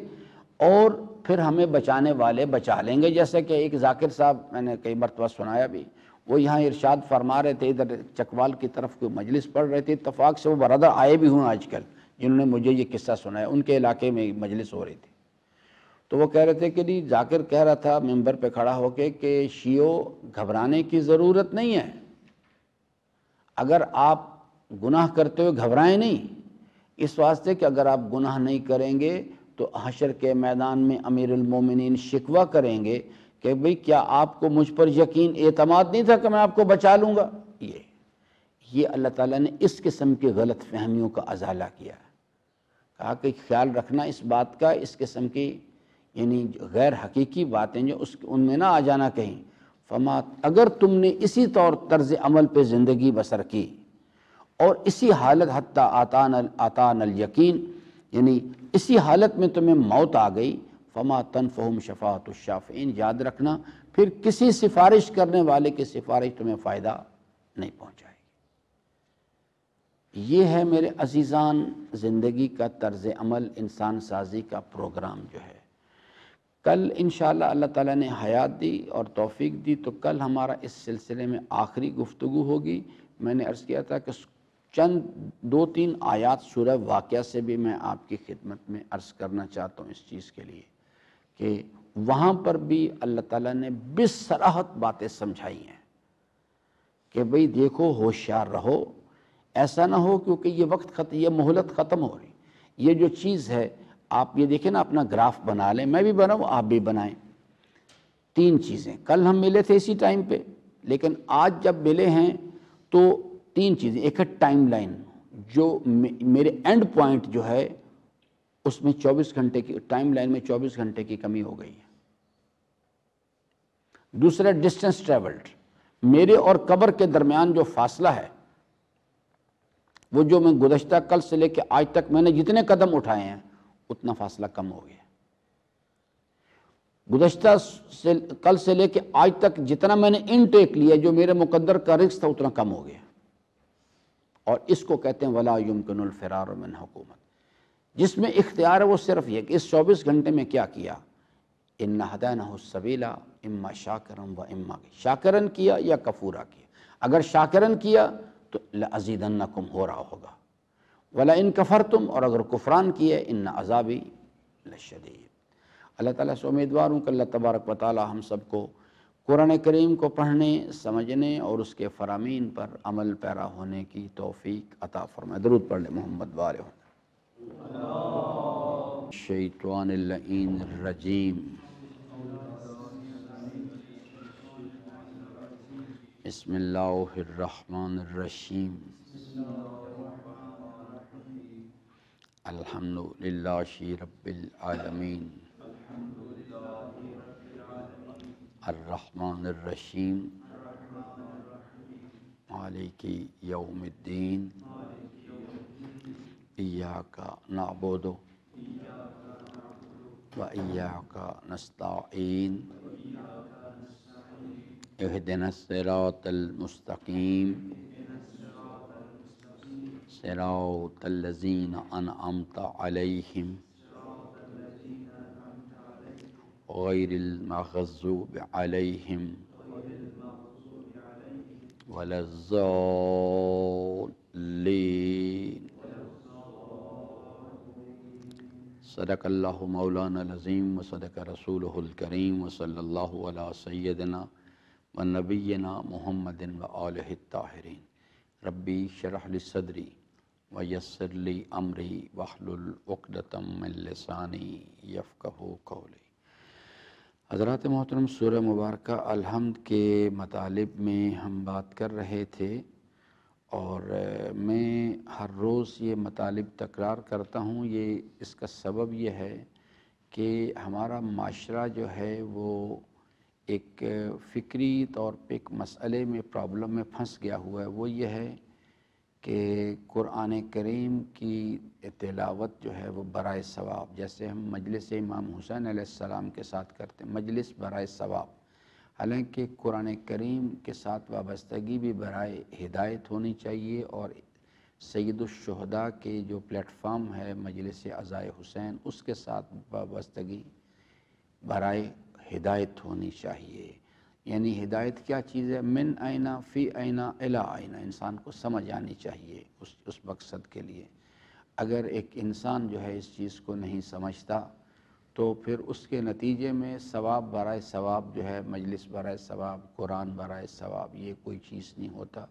اور پھر ہمیں بچانے والے بچا لیں گے، جیسے کہ ایک ذاکر صاحب، میں نے کئی مرتبہ سنایا بھی، وہ یہاں ارشاد فرما رہے تھے، ادھر چکوال کی طرف کوئی مجلس پڑھ رہے تھے، اتفاق سے وہ برادر آئے بھی ہوں آج کل جنہوں نے مجھے یہ قصہ سنایا، ان کے علاقے میں مجلس ہو رہی تھی، تو وہ کہہ رہے تھے کہ نہیں، ذاکر کہہ رہا تھا ممبر پہ کھڑا ہو کے کہ شیعو گھبرانے کی ضرورت نہیں ہے، اگر آپ گناہ کرتے ہوئے گھبرائیں نہیں، اس واسطے کہ اگر آپ گناہ نہیں کریں گے تو حشر کے میدان میں امیر المومنین شکوہ کریں گے کہ بھئی کیا آپ کو مجھ پر یقین اعتماد نہیں تھا کہ میں آپ کو بچا لوں گا۔ یہ اللہ تعالیٰ نے اس قسم کی غلط فہمیوں کا ازالہ کیا ہے، کہا کہ خیال رکھنا اس بات کا، اس قسم کی یعنی غیر حقیقی باتیں جو ان میں نہ آ جانا کہیں۔ فما، اگر تم نے اسی طرز عمل پہ زندگی بسر کی اور اسی حالت حتیٰ آتان الیقین، یعنی اسی حالت میں تمہیں موت آ گئی، فما تنفعہم شفاعۃ الشافعین، یاد رکھنا پھر کسی سفارش کرنے والے کی سفارش تمہیں فائدہ نہیں پہنچائے گی۔ یہ ہے میرے عزیزان زندگی کا طرز عمل، انسان سازی کا پروگرام جو ہے۔ کل انشاءاللہ اللہ تعالیٰ نے حیات دی اور توفیق دی تو کل ہمارا اس سلسلے میں آخری گفتگو ہوگی۔ میں نے عرض کیا تھا کہ چند 2-3 آیات سورہ واقعہ سے بھی میں آپ کی خدمت میں عرض کرنا چاہتا ہوں اس چیز کے لیے کہ وہاں پر بھی اللہ تعالیٰ نے بصراحت باتیں سمجھائی ہیں کہ بھئی دیکھو ہوشیار رہو، ایسا نہ ہو کیونکہ یہ وقت یہ مہلت ختم ہو رہی، یہ جو چیز ہے آپ یہ دیکھیں نا، اپنا گراف بنا لیں، میں بھی بناؤں آپ بھی بنائیں۔ 3 چیزیں، کل ہم ملے تھے اسی ٹائم پہ، لیکن آج جب ملے ہیں تو 3 چیزیں۔ ایک ہے ٹائم لائن، جو میرے اینڈ پوائنٹ جو ہے اس میں 24 گھنٹے کی ٹائم لائن میں 24 گھنٹے کی کمی ہو گئی ہے۔ دوسرا ڈسٹنس ٹریولڈ، میرے اور قبر کے درمیان جو فاصلہ ہے وہ جو میں گزشتہ کل سے لے کے آج تک میں نے جتنے قدم اٹھائے ہیں اتنا فاصلہ کم ہو گیا۔ گزشتہ کل سے لے کے آج تک جتنا میں نے انٹیک لیا جو میرے مقدر کا رزق تھا اتنا کم ہو گیا، اور اس کو کہتے ہیں ولا یمکن الفرار من حکومت۔ جس میں اختیار ہے وہ صرف یہ کہ اس 24 گھنٹے میں کیا کیا، ان ہدینہ السبیل اما شاکرا و اما، شاکرن کیا یا کفورا کیا۔ اگر شاکرن کیا تو لازیدنکم ہو رہا ہوگا، ولا ان کفرتم، اور اگر کفران کیے ان عذابی لشدید۔ اللہ تعالیٰ سے امیدوار ہوں کہ اللہ تبارک و تعالی ہم سب کو قرآن کریم کو پڑھنے، سمجھنے اور اس کے فرامین پر عمل پیرا ہونے کی توفیق عطا فرمائے۔ درود پڑھ لیں محمد وآلہ الشیطان اللعین الرجیم، بسم اللہ الرحمن الرحیم، الحمدللہ رب العالمین، الرحمن الرحیم، مالک یوم الدین، ایاک نعبد و ایاک نستعین، اہدنا الصراط المستقیم، صراط الذین انعمت علیہم غیر المغضوب علیہم ولا الضالین۔ صدق اللہ مولانا العظیم و صدق رسولہ الکریم و صلی اللہ علی سیدنا و نبینا محمد و آلہ الطاہرین۔ ربی شرح لی صدری و یسر لی امری واحلل عقدۃ من لسانی یفقہوا قولی۔ حضرات محترم، سورہ مبارکہ الحمد کے مطالب میں ہم بات کر رہے تھے، اور میں ہر روز یہ مطالب تکرار کرتا ہوں۔ اس کا سبب یہ ہے کہ ہمارا معاشرہ جو ہے وہ ایک فکری طور پہ ایک مسئلے میں پرابلم میں پھنس گیا ہوا ہے۔ وہ یہ ہے کہ قرآن کریم کی تلاوت جو ہے وہ برائے ثواب، جیسے ہم مجلس امام حسین علیہ السلام کے ساتھ کرتے ہیں، مجلس برائے ثواب، حالانکہ قرآن کریم کے ساتھ وابستگی بھی برائے ہدایت ہونی چاہیے، اور سید الشہداء کے جو پلیٹ فارم ہے مجلس عزائے حسین، اس کے ساتھ وابستگی برائے ہدایت ہونی چاہیے۔ یعنی ہدایت کیا چیز ہے؟ من آئینہ فی آئینہ الی آئینہ، انسان کو سمجھ آنی چاہیے اس مقصد کے لیے۔ اگر ایک انسان جو ہے اس چیز کو نہیں سمجھتا تو پھر اس کے نتیجے میں ثواب برائے ثواب جو ہے، مجلس برائے ثواب، قرآن برائے ثواب، یہ کوئی چیز نہیں ہوتا۔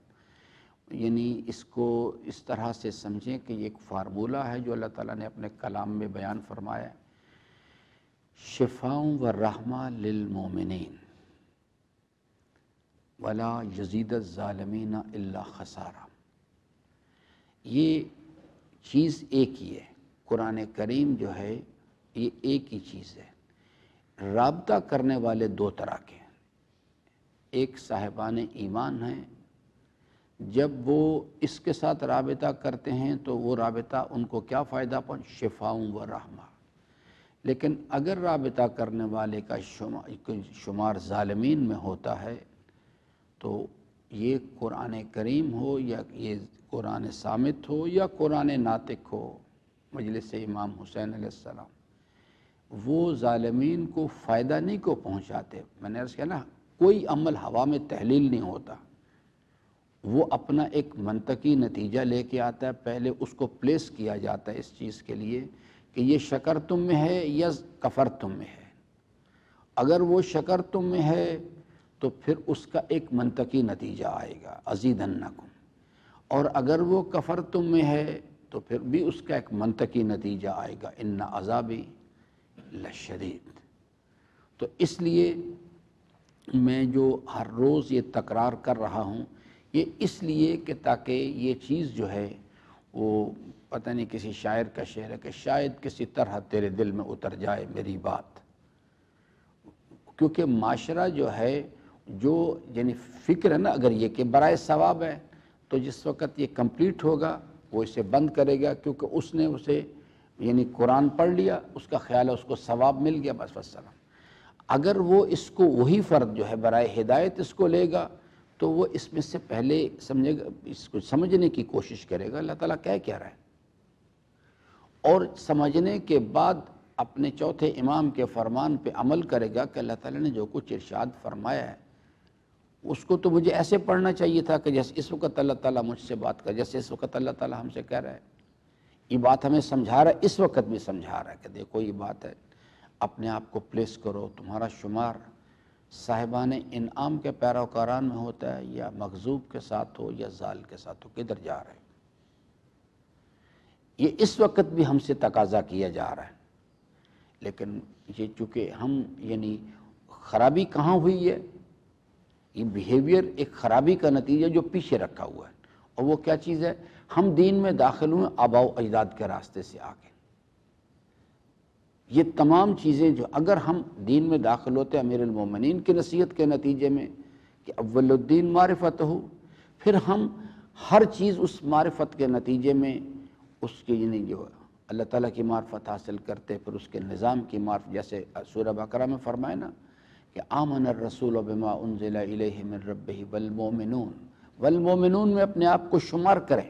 یعنی اس کو اس طرح سے سمجھیں کہ یہ ایک فارمولہ ہے جو اللہ تعالیٰ نے اپنے کلام میں بیان فرمایا ہے، شفاء و رحمہ للمومنین ولا یزید الظالمین الا خسارہ۔ یہ چیز ایک ہی ہے، قرآن کریم جو ہے یہ ایک ہی چیز ہے۔ رابطہ کرنے والے 2 طرح کے ہیں، ایک صاحبان ایمان ہیں، جب وہ اس کے ساتھ رابطہ کرتے ہیں تو وہ رابطہ ان کو کیا فائدہ شفاء و رحمہ۔ لیکن اگر رابطہ کرنے والے کا شمار ظالمین میں ہوتا ہے تو یہ قرآن کریم ہو یا یہ قرآن صامت ہو یا قرآن ناطق ہو، مجلس امام حسین علیہ السلام، وہ ظالمین کو فائدہ نہیں کو پہنچاتے۔ میں نے عرض کیا نا، کوئی عمل ہوا میں تحلیل نہیں ہوتا، وہ اپنا ایک منطقی نتیجہ لے کے آتا ہے، پہلے اس کو پلیس کیا جاتا ہے اس چیز کے لیے کہ یہ شکر تم میں ہے یا کفر تم میں ہے۔ اگر وہ شکر تم میں ہے تو پھر اس کا ایک منطقی نتیجہ آئے گا ازیدنکم، اور اگر وہ کفر تم میں ہے تو پھر بھی اس کا ایک منطقی نتیجہ آئے گا ان عذابی لشدید۔ تو اس لیے میں جو ہر روز یہ تکرار کر رہا ہوں یہ اس لیے کہ تاکہ یہ چیز جو ہے وہ پتہ نہیں کسی شاعر کا شعر ہے کہ شاید کسی طرح تیرے دل میں اتر جائے میری بات، کیونکہ معاشرہ جو ہے جو یعنی فکر ہے نا، اگر یہ کہ برائے ثواب ہے تو جس وقت یہ کمپلیٹ ہوگا وہ اسے بند کرے گا، کیونکہ اس نے اسے یعنی قرآن پڑھ لیا، اس کا خیال ہے اس کو ثواب مل گیا، بس وسلام۔ اگر وہ اس کو وہی فرد جو ہے برائے ہدایت اس کو لے گا تو وہ اس میں سے پہلے سمجھے گا، اس کو سمجھنے کی کوشش کرے گا اللہ تعالیٰ کیا رہا ہے، اور سمجھنے کے بعد اپنے چوتھے امام کے فرمان پہ عمل کرے گا کہ اللہ تعالیٰ نے جو کچھ ارشاد فرمایا ہے اس کو تو مجھے ایسے پڑھنا چاہیے تھا کہ جیسے اس وقت اللہ تعالیٰ مجھ سے بات کر، جیسے اس وقت اللہ تعالیٰ ہم سے کہہ رہا ہے، یہ بات ہمیں سمجھا رہا ہے، اس وقت بھی سمجھا رہا ہے کہ دیکھو یہ بات ہے، اپنے آپ کو پلیس کرو، تمہارا شمار صاحبان انعام کے پیروکاران میں ہوتا ہے یا مغضوب کے ساتھ ہو یا ضال کے ساتھ ہو، کدھر جا رہے ہیں؟ یہ اس وقت بھی ہم سے تقاضا کیا جا رہا ہے، لیکن یہ چونکہ ہم یعنی خرابی کہاں ہوئی ہے، یہ بیہیویئر ایک خرابی کا نتیجہ جو پیچھے رکھا ہوا ہے، اور وہ کیا چیز ہے؟ ہم دین میں داخل ہوئے آباء و اجداد کے راستے سے آگے۔ یہ تمام چیزیں جو اگر ہم دین میں داخل ہوتے ہیں امیر المومنین کی نصیحت کے نتیجے میں کہ اول الدین معرفت ہو، پھر ہم ہر چیز اس معرفت کے نتیجے میں اس کے یعنی جو اللہ تعالیٰ کی معرفت حاصل کرتے، پھر اس کے نظام کی معرفت، جیسے سورہ بقرہ میں فرمائے نا کہ آمن الرسول بما انزل الیہ من ربہ والمؤمنون، والمؤمنون میں اپنے آپ کو شمار کریں،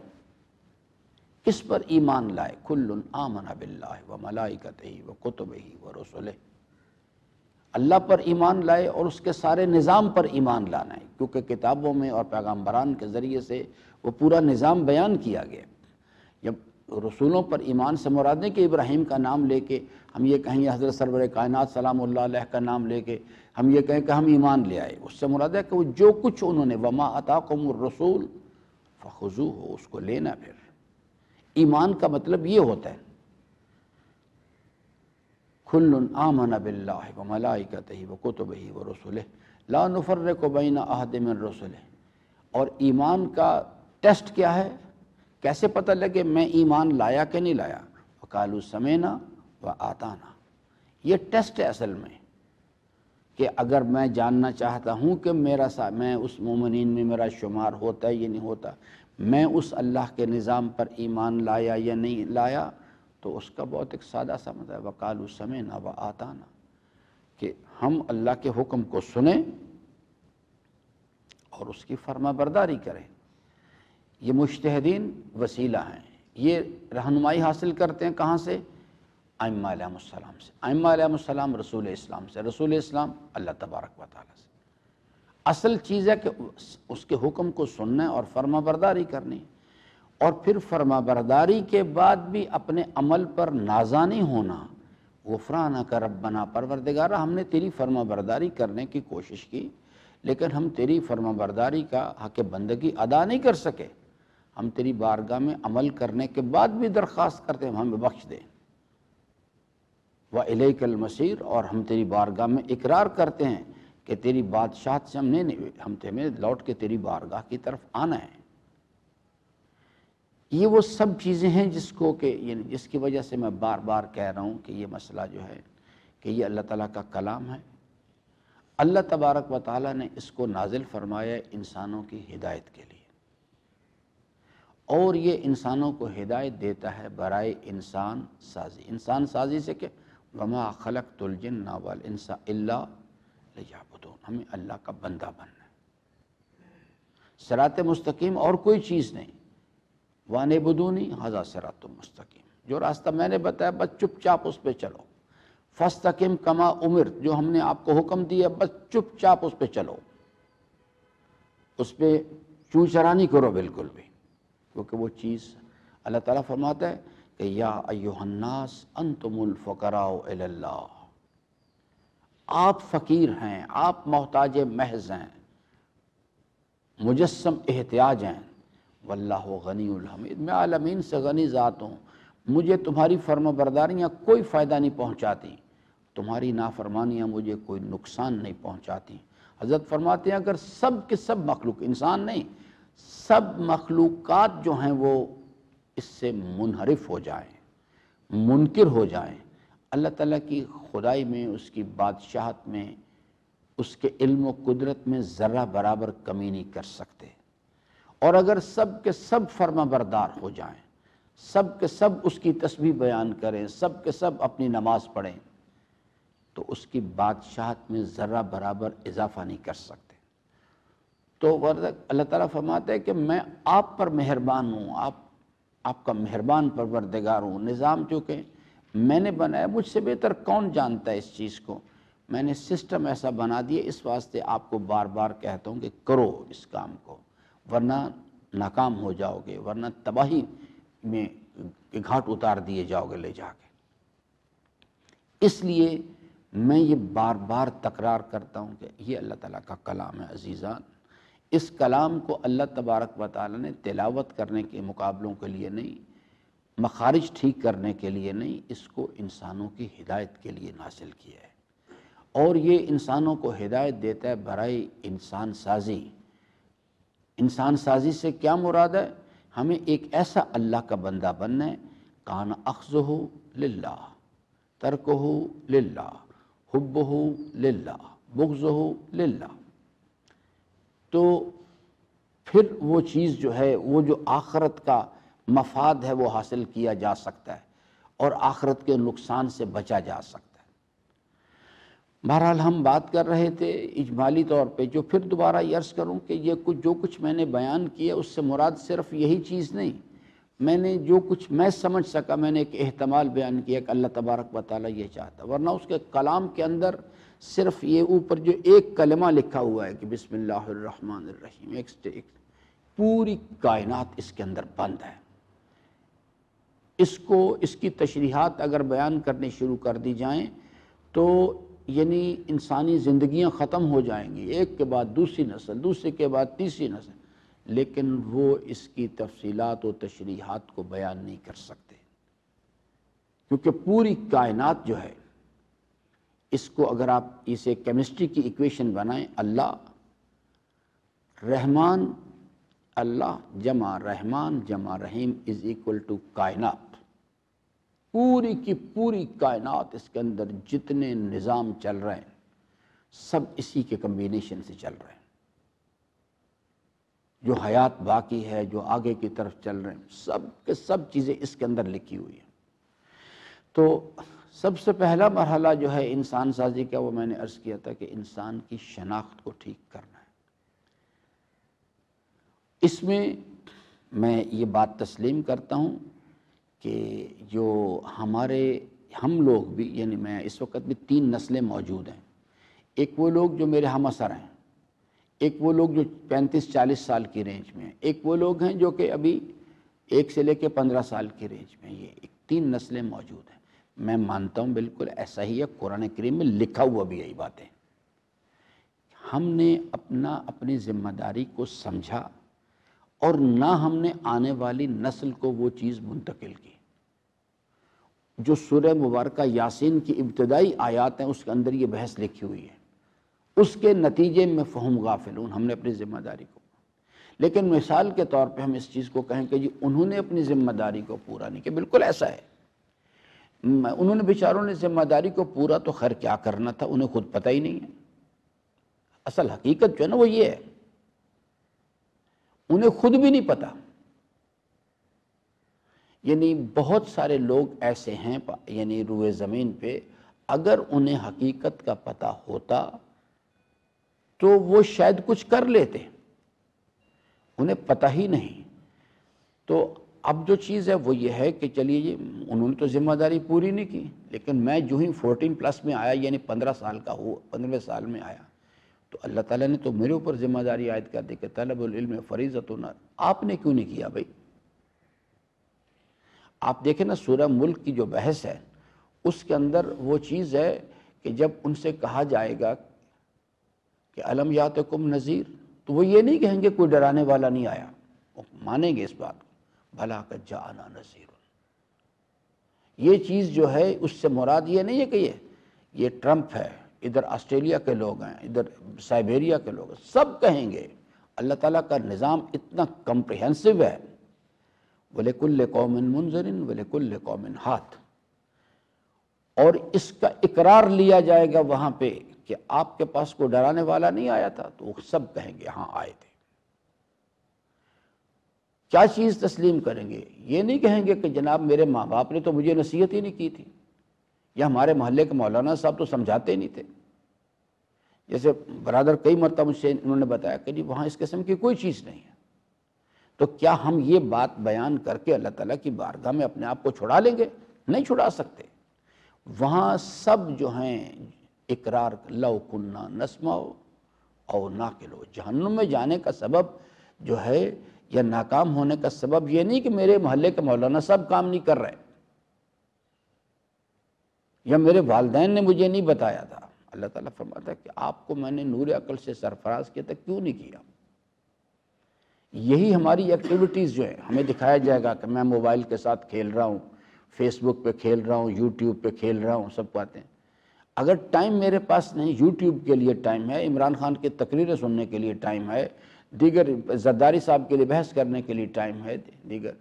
کس پر ایمان لائے؟ کل آمن باللہ وملائکتہ وکتبہ ورسلہ، اللہ پر ایمان لائے اور اس کے سارے نظام پر ایمان لانا ہے، کیونکہ کتابوں میں اور پیغمبران کے ذریعے سے وہ پورا نظام بیان کیا گیا۔ جب رسولوں پر ایمان سے مراد ہے کہ ابراہیم کا نام لے کے ہم یہ کہیں یا حضرت سرور کائنات سلام اللہ علیہ کا نام لے کے ہم یہ کہیں کہ ہم ایمان لے آئے، اس سے مراد ہے کہ وہ جو کچھ انہوں نے وما اتاکم الرسول فخذوہ، اس کو لینا۔ پھر ایمان کا مطلب یہ ہوتا ہے کل آمن باللہ وملائکتہ وکتبہ ورسلہ لا نفرق بین احد من رسلہ۔ اور ایمان کا ٹیسٹ کیا ہے؟ کیسے پتہ لگے میں ایمان لایا کہ نہیں لایا؟ وقالوا سمعنا وآطعنا، یہ ٹیسٹ ہے اصل میں، کہ اگر میں جاننا چاہتا ہوں کہ میں اس مومنین میں میرا شمار ہوتا ہے یا نہیں ہوتا، میں اس اللہ کے نظام پر ایمان لایا یا نہیں لایا، تو اس کا بہت ایک سادہ سا مطلب ہے وقالوا سمعنا وآطعنا، کہ ہم اللہ کے حکم کو سنیں اور اس کی فرما برداری کریں۔ یہ مجتہدین وسیلہ ہیں، یہ رہنمائی حاصل کرتے ہیں کہاں سے؟ ائمہ علیہ السلام سے۔ ائمہ علیہ السلام رسول اسلام سے، رسول اسلام اللہ تبارک و تعالیٰ سے۔ اصل چیز ہے کہ اس کے حکم کو سننا اور فرما برداری کرنی، اور پھر فرما برداری کے بعد بھی اپنے عمل پر نازا نہیں ہونا۔ غفرانک ربنا، پروردگارہ ہم نے تیری فرما برداری کرنے کی کوشش کی لیکن ہم تیری فرما برداری کا حق بندگی ادا نہیں کر سکے، ہم تیری بارگاہ میں عمل کرنے کے بعد بھی درخواست کرتے ہیں ہمیں بخش دے۔ وَإِلَيْكَ الْمَصِيرُ، اور ہم تیری بارگاہ میں اقرار کرتے ہیں کہ تیری بادشاہت سے ہم تمہیں لوٹ کے تیری بارگاہ کی طرف آنا ہے۔ یہ وہ سب چیزیں ہیں جس کی وجہ سے میں بار بار کہہ رہا ہوں کہ یہ مسئلہ جو ہے کہ یہ اللہ تعالیٰ کا کلام ہے، اللہ تبارک و تعالیٰ نے اس کو نازل فرمایا ہے انسانوں کی ہدایت کے لیے، اور یہ انسانوں کو ہدایت دیتا ہے برائے انسان سازی۔ انسان سازی سے کہ وَمَا خَلَقْتُ الْجِنَّ وَالْإِنسَ إِلَّا لِيَعْبُدُونَ، ہمیں اللہ کا بندہ بننا ہے، صراط مستقیم اور کوئی چیز نہیں۔ وَأَنِ اعْبُدُونِي هَذَا صِرَاطٌ مُسْتَقِيمٌ، جو راستہ میں نے بتایا بس چپ چاپ اس پہ چلو۔ فَاسْتَقِمْ كَمَا أُمِرْتَ، جو ہم نے آپ کو حکم دیا بس چپ چاپ اس پہ چلو، اس پہ چوں چرا نہیں کرو بالکل بھی، کیونکہ وہ چیز اللہ تعالیٰ فرماتا ہے کہ یا ایھا الناس انتم الفقراء الی اللہ، آپ فقیر ہیں، آپ محتاج محض ہیں، مجسم احتیاج ہیں، واللہ غنی الحمید، میں عالمین سے غنی ذات ہوں، مجھے تمہاری فرما برداریاں کوئی فائدہ نہیں پہنچاتی، تمہاری نافرمانیاں مجھے کوئی نقصان نہیں پہنچاتی۔ حضرت فرماتے ہیں اگر سب کے سب مخلوق، انسان نہیں، سب مخلوقات جو ہیں وہ اس سے منحرف ہو جائیں، منکر ہو جائیں، اللہ تعالیٰ کی خدائی میں، اس کی بادشاہت میں، اس کے علم و قدرت میں ذرہ برابر کمی نہیں کر سکتے، اور اگر سب کے سب فرما بردار ہو جائیں، سب کے سب اس کی تسبیح بیان کریں، سب کے سب اپنی نماز پڑھیں، تو اس کی بادشاہت میں ذرہ برابر اضافہ نہیں کر سکتے۔ تو اللہ تعالیٰ فرماتا ہے کہ میں آپ پر مہربان ہوں، آپ کا مہربان پروردگار ہوں، نظام چونکہ میں نے بنایا، مجھ سے بہتر کون جانتا ہے اس چیز کو، میں نے سسٹم ایسا بنا دیا، اس واسطے آپ کو بار بار کہتا ہوں کہ کرو اس کام کو، ورنہ ناکام ہو جاؤ گے، ورنہ تباہی میں گھاٹ اتار دیے جاؤ گے لے جا کے۔ اس لیے میں یہ بار بار تکرار کرتا ہوں کہ یہ اللہ تعالیٰ کا کلام ہے عزیزان، اس کلام کو اللہ تبارک و تعالیٰ نے تلاوت کرنے کے مقابلوں کے لیے نہیں، مخارج ٹھیک کرنے کے لیے نہیں، اس کو انسانوں کی ہدایت کے لیے نازل کیا ہے، اور یہ انسانوں کو ہدایت دیتا ہے برائے انسان سازی۔ انسان سازی سے کیا مراد ہے؟ ہمیں ایک ایسا اللہ کا بندہ بننا ہے، کان اخذہ للہ، ترکہ للہ، حبہ للہ، بغضہ للہ، تو پھر وہ چیز جو ہے، وہ جو آخرت کا مفاد ہے وہ حاصل کیا جا سکتا ہے، اور آخرت کے نقصان سے بچا جا سکتا ہے۔ بہرحال ہم بات کر رہے تھے اجمالی طور پہ، جو پھر دوبارہ یہ عرض کروں کہ یہ جو کچھ میں نے بیان کیا اس سے مراد صرف یہی چیز نہیں، میں نے جو کچھ میں سمجھ سکا میں نے ایک احتمال بیان کیا کہ اللہ تبارک و تعالیٰ یہ چاہتا، ورنہ اس کے کلام کے اندر صرف یہ اوپر جو ایک کلمہ لکھا ہوا ہے کہ بسم اللہ الرحمن الرحیم، ایک پوری کائنات اس کے اندر بند ہے۔ اس کی تشریحات اگر بیان کرنی شروع کر دی جائیں تو یعنی انسانی زندگیاں ختم ہو جائیں گی، ایک کے بعد دوسری نسل، دوسرے کے بعد تیسری نسل، لیکن وہ اس کی تفصیلات و تشریحات کو بیان نہیں کر سکتے، کیونکہ پوری کائنات جو ہے، اس کو اگر آپ اسے کیمسٹری کی ایکویشن بنائیں، اللہ رحمان، اللہ جمع رحمان جمع رحیم از ایکول ٹو کائنات، پوری کی پوری کائنات، اس کے اندر جتنے نظام چل رہے ہیں سب اسی کے کمبینیشن سے چل رہے ہیں، جو حیات باقی ہے، جو آگے کی طرف چل رہے ہیں، سب کے سب چیزیں اس کے اندر لکھی ہوئی ہیں۔ تو سب سے پہلا مرحلہ جو ہے انسان سازی کا، وہ میں نے عرض کیا تھا کہ انسان کی شناخت کو ٹھیک کرنا ہے۔ اس میں میں یہ بات تسلیم کرتا ہوں کہ جو ہم لوگ بھی، یعنی میں اس وقت بھی 3 نسلیں موجود ہیں، ایک وہ لوگ جو میرے ہم عصر ہیں، ایک وہ لوگ جو 35-40 سال کی رینج میں ہیں، ایک وہ لوگ ہیں جو کہ ابھی 1 سے لے کے 15 سال کی رینج میں، یہ 3 نسلیں موجود ہیں۔ میں مانتا ہوں بالکل ایسا ہی ہے، قرآن کریم میں لکھا ہوا بھی یہی باتیں۔ ہم نے اپنی ذمہ داری کو سمجھا، اور نہ ہم نے آنے والی نسل کو وہ چیز منتقل کی۔ جو سورہ مبارکہ یاسین کی ابتدائی آیات ہیں اس کے اندر یہ بحث لکھی ہوئی ہے، اس کے نتیجے میں فہم غافلون، ہم نے اپنی ذمہ داری کو، لیکن مثال کے طور پہ ہم اس چیز کو کہیں کہ جی انہوں نے اپنی ذمہ داری کو پورا نہیں کیا، بالکل ایسا ہے، انہوں نے بیچاروں نے ذمہ داری کو پورا تو خیر کیا کرنا تھا، انہیں خود پتہ ہی نہیں ہے۔ اصل حقیقت جو ہے نا وہ یہ ہے، انہیں خود بھی نہیں پتا۔ یعنی بہت سارے لوگ ایسے ہیں یعنی روئے زمین پہ، اگر انہیں حقیقت کا پتہ ہوتا تو وہ شاید کچھ کر لیتے، انہیں پتہ ہی نہیں۔ تو اب جو چیز ہے وہ یہ ہے کہ چلیے جی انہوں نے تو ذمہ داری پوری نہیں کی، لیکن میں جو ہی 14+ میں آیا، یعنی 15 سال کا ہوا، 15ویں سال میں آیا، تو اللہ تعالیٰ نے تو میرے اوپر ذمہ داری عائد کر دی کہ طلب العلم فریضۃ، آپ نے کیوں نہیں کیا بھائی؟ آپ دیکھیں نا سورہ ملک کی جو بحث ہے اس کے اندر وہ چیز ہے کہ جب ان سے کہا جائے گا کہ الم یاتکم نذیر، تو وہ یہ نہیں کہیں گے کوئی ڈرانے والا نہیں آیا، وہ مانیں گے اس بات کو، بھلا قد جاءنا نذیر۔ یہ چیز جو ہے اس سے مراد یہ نہیں ہے کہ یہ ٹرمپ ہے، ادھر آسٹریلیا کے لوگ ہیں، ادھر سائبیریا کے لوگ ہیں، سب کہیں گے۔ اللہ تعالیٰ کا نظام اتنا کمپریہنسو ہے، وَلِكُلِّ قَوْمٍ مُنذِرٍ وَلِكُلِّ قَوْمٍ ہَادٍ، اور اس کا اقرار لیا جائے گا وہاں پہ کہ آپ کے پاس کوئی ڈرانے والا نہیں آیا تھا، تو وہ سب کہیں گے ہاں آئے تھے۔ کیا چیز تسلیم کریں گے؟ یہ نہیں کہیں گے کہ جناب میرے ماں باپ نے تو مجھے نصیحت ہی نہیں کی تھی، یا ہمارے محلے کے مولانا صاحب تو سمجھاتے نہیں تھے۔ جیسے برادر کئی مرتبہ مجھ سے انہوں نے بتایا کہ جی وہاں اس قسم کی کوئی چیز نہیں ہے، تو کیا ہم یہ بات بیان کر کے اللہ تعالیٰ کی بارگاہ میں اپنے آپ کو چھڑا لیں گے؟ نہیں چھڑا سکتے۔ وہاں سب جو ہیں اقرار لو کننا نسمع او ناقل، جہنم میں جانے کا سبب جو ہے یا ناکام ہونے کا سبب یہ نہیں کہ میرے محلے کے مولانا صاحب کام نہیں کر رہے، یا میرے والدین نے مجھے نہیں بتایا تھا۔ اللہ تعالیٰ فرماتا ہے کہ آپ کو میں نے نور عقل سے سرفراز کیا تھا، کیوں نہیں کیا؟ یہی ہماری ایکٹیویٹیز جو ہیں ہمیں دکھایا جائے گا کہ میں موبائل کے ساتھ کھیل رہا ہوں، فیس بک پہ کھیل رہا ہوں، یوٹیوب پہ کھیل رہا ہوں، سب باتیں۔ اگر ٹائم میرے پاس نہیں، یوٹیوب کے لیے ٹائم ہے، عمران خان کی تقریریں سننے کے لیے ٹائم ہے، دیگر زرداری صاحب کے لیے بحث کرنے کے لیے ٹائم ہے، دیگر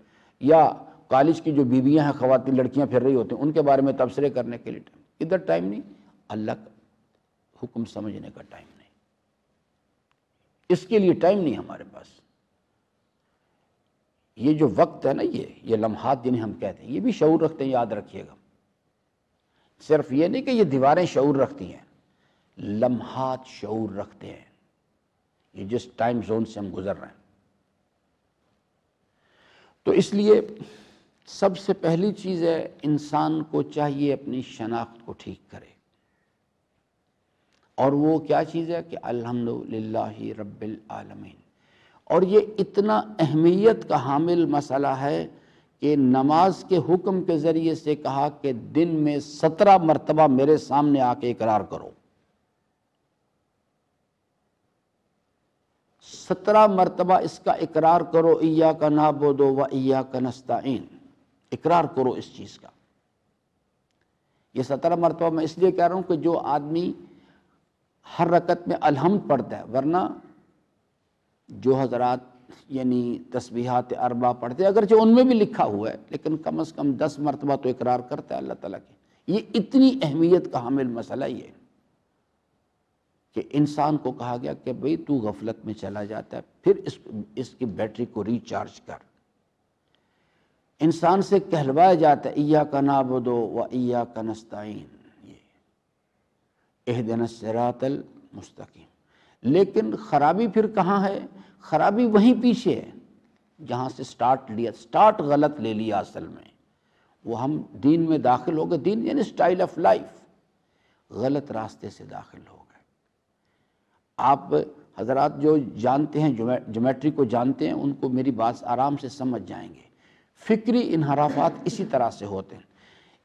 یا کالج کی جو بیویاں ہیں، خواتین لڑکیاں پھر رہی ہوتی ہیں، ان کے بارے میں تبصرے کرنے کے لیے ٹائم، ادھر ٹائم نہیں، اللہ کا حکم سمجھنے کا ٹائم نہیں، اس کے لیے ٹائم نہیں ہمارے پاس۔ یہ جو وقت ہے نا، یہ لمحات جنہیں ہم کہتے ہیں، یہ بھی شعور رکھتے ہیں، یاد رکھیے گا۔ صرف یہ نہیں کہ یہ دیواریں شعور رکھتی ہیں، لمحات شعور رکھتے ہیں، یہ جس ٹائم زون سے ہم گزر رہے ہیں۔ تو اس لیے سب سے پہلی چیز ہے انسان کو چاہیے اپنی شناخت کو ٹھیک کرے، اور وہ کیا چیز ہے کہ الحمدللہ رب العالمین۔ اور یہ اتنا اہمیت کا حامل مسئلہ ہے کہ نماز کے حکم کے ذریعے سے کہا کہ دن میں 17 مرتبہ میرے سامنے آ کے اقرار کرو، 17 مرتبہ اس کا اقرار کرو، ایاک نعبد و ایاک نستعین، اقرار کرو اس چیز کا۔ یہ 17 مرتبہ میں اس لیے کہہ رہا ہوں کہ جو آدمی ہر رکعت میں الحمد پڑھتا ہے، ورنہ جو حضرات یعنی تسبیحات اربع پڑھتے ہیں، اگرچہ ان میں بھی لکھا ہوا ہے، لیکن کم از کم 10 مرتبہ تو اقرار کرتا ہے اللہ تعالیٰ کی۔ یہ اتنی اہمیت کا حامل مسئلہ یہ کہ انسان کو کہا گیا کہ بھئی تو غفلت میں چلا جاتا ہے، پھر اس کی بیٹری کو ریچارج کر۔ انسان سے کہلوایا جاتا ہے ایاک نعبد و ایاک نستعین، اہدنا الصراط المستقیم، لیکن خرابی پھر کہاں ہے؟ خرابی وہیں پیچھے ہے جہاں سے سٹارٹ غلط لے لیا اصل میں۔ وہ ہم دین میں داخل ہو گئے، دین یعنی سٹائل آف لائف، غلط راستے سے داخل ہو گئے۔ آپ حضرات جو جانتے ہیں، جیومیٹری کو جانتے ہیں، ان کو میری بات آرام سے سمجھ جائیں گے۔ فکری انحرافات اسی طرح سے ہوتے ہیں۔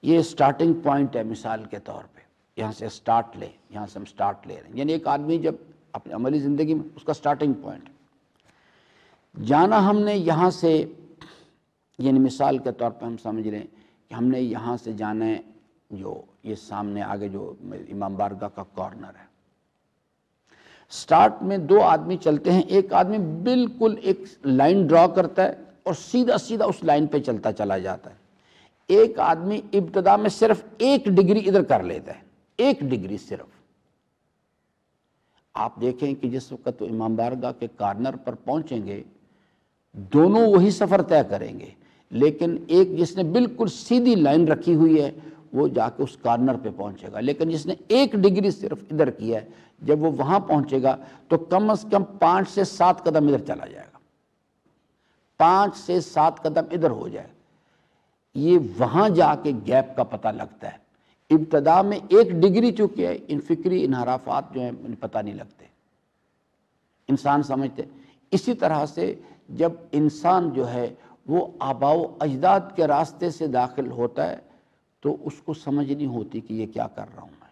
یہ سٹارٹنگ پوائنٹ ہے، مثال کے طور پہ یہاں سے سٹارٹ لیں، یہاں سے ہم سٹارٹ لے رہے ہیں، یعنی ایک آدمی جب اپنی عملی زندگی میں اس کا سٹارٹنگ پوائنٹ جانا، ہم نے یہاں سے، یعنی مثال کے طور پہ ہم سمجھ رہے ہیں کہ ہم نے یہاں سے جانا ہے، جو یہ سامنے آگے جو امام بارگاہ کا کارنر ہے، سٹارٹ میں 2 آدمی چلتے ہیں، ایک آدمی بالکل ایک لائن ڈرا کرتا ہے اور سیدھا سیدھا اس لائن پہ چلتا چلا جاتا ہے، ایک آدمی ابتدا میں صرف 1 ڈگری ادھر کر لیتا ہے، 1 ڈگری صرف۔ آپ دیکھیں کہ جس وقت وہ امام بارگاہ کے کارنر پر پہنچیں گے، دونوں وہی سفر طے کریں گے، لیکن ایک جس نے بالکل سیدھی لائن رکھی ہوئی ہے وہ جا کے اس کارنر پہ پہنچے گا، لیکن جس نے 1 ڈگری صرف ادھر کیا ہے، جب وہ وہاں پہنچے گا تو کم از کم 5 سے 7 قدم ادھر چلا جائے گا، 5 سے 7 قدم ادھر ہو جائے گا۔ یہ وہاں جا کے گیپ کا پتہ لگتا ہے۔ ابتدا میں 1 ڈگری چکے ہیں، ان فکری انحرافات جو ہیں پتہ نہیں لگتے۔ انسان سمجھتے. اسی طرح سے جب انسان جو ہے وہ آباء و اجداد کے راستے سے داخل ہوتا ہے تو اس کو سمجھ نہیں ہوتی کہ یہ کیا کر رہا ہوں میں،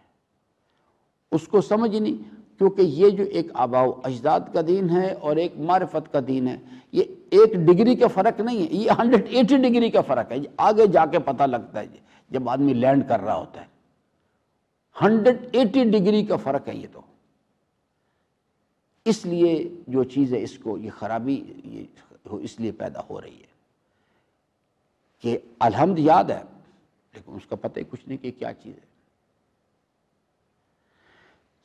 اس کو سمجھ نہیں، کیونکہ یہ جو ایک آباء و اجداد کا دین ہے اور ایک معرفت کا دین ہے، یہ 1 ڈگری کا فرق نہیں ہے، یہ 180 ڈگری کا فرق ہے. یہ آگے جا کے پتہ لگتا ہے جب آدمی لینڈ کر رہا ہوتا ہے. 180 ڈگری کا فرق ہے یہ تو. اس لیے جو چیز ہے اس کو یہ خرابی اس لیے پیدا ہو رہی ہے کہ الحمد یاد ہے لیکن اس کا پتہ ہی کچھ نہیں کہ کیا چیز ہے.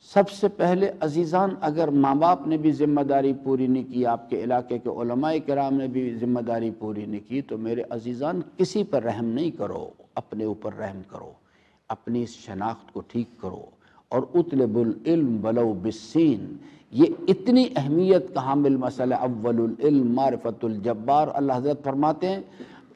سب سے پہلے عزیزان، اگر ماں باپ نے بھی ذمہ داری پوری نہیں کی، آپ کے علاقے کے علماء کرام نے بھی ذمہ داری پوری نہیں کی، تو میرے عزیزان کسی پر رحم نہیں کرو، اپنے اوپر رحم کرو، اپنی اس شناخت کو ٹھیک کرو. اور اطلب العلم ولو بالسین، یہ اتنی اہمیت کا حامل مسئلہ اول العلم معرفت الجبار. اللہ حضرت فرماتے ہیں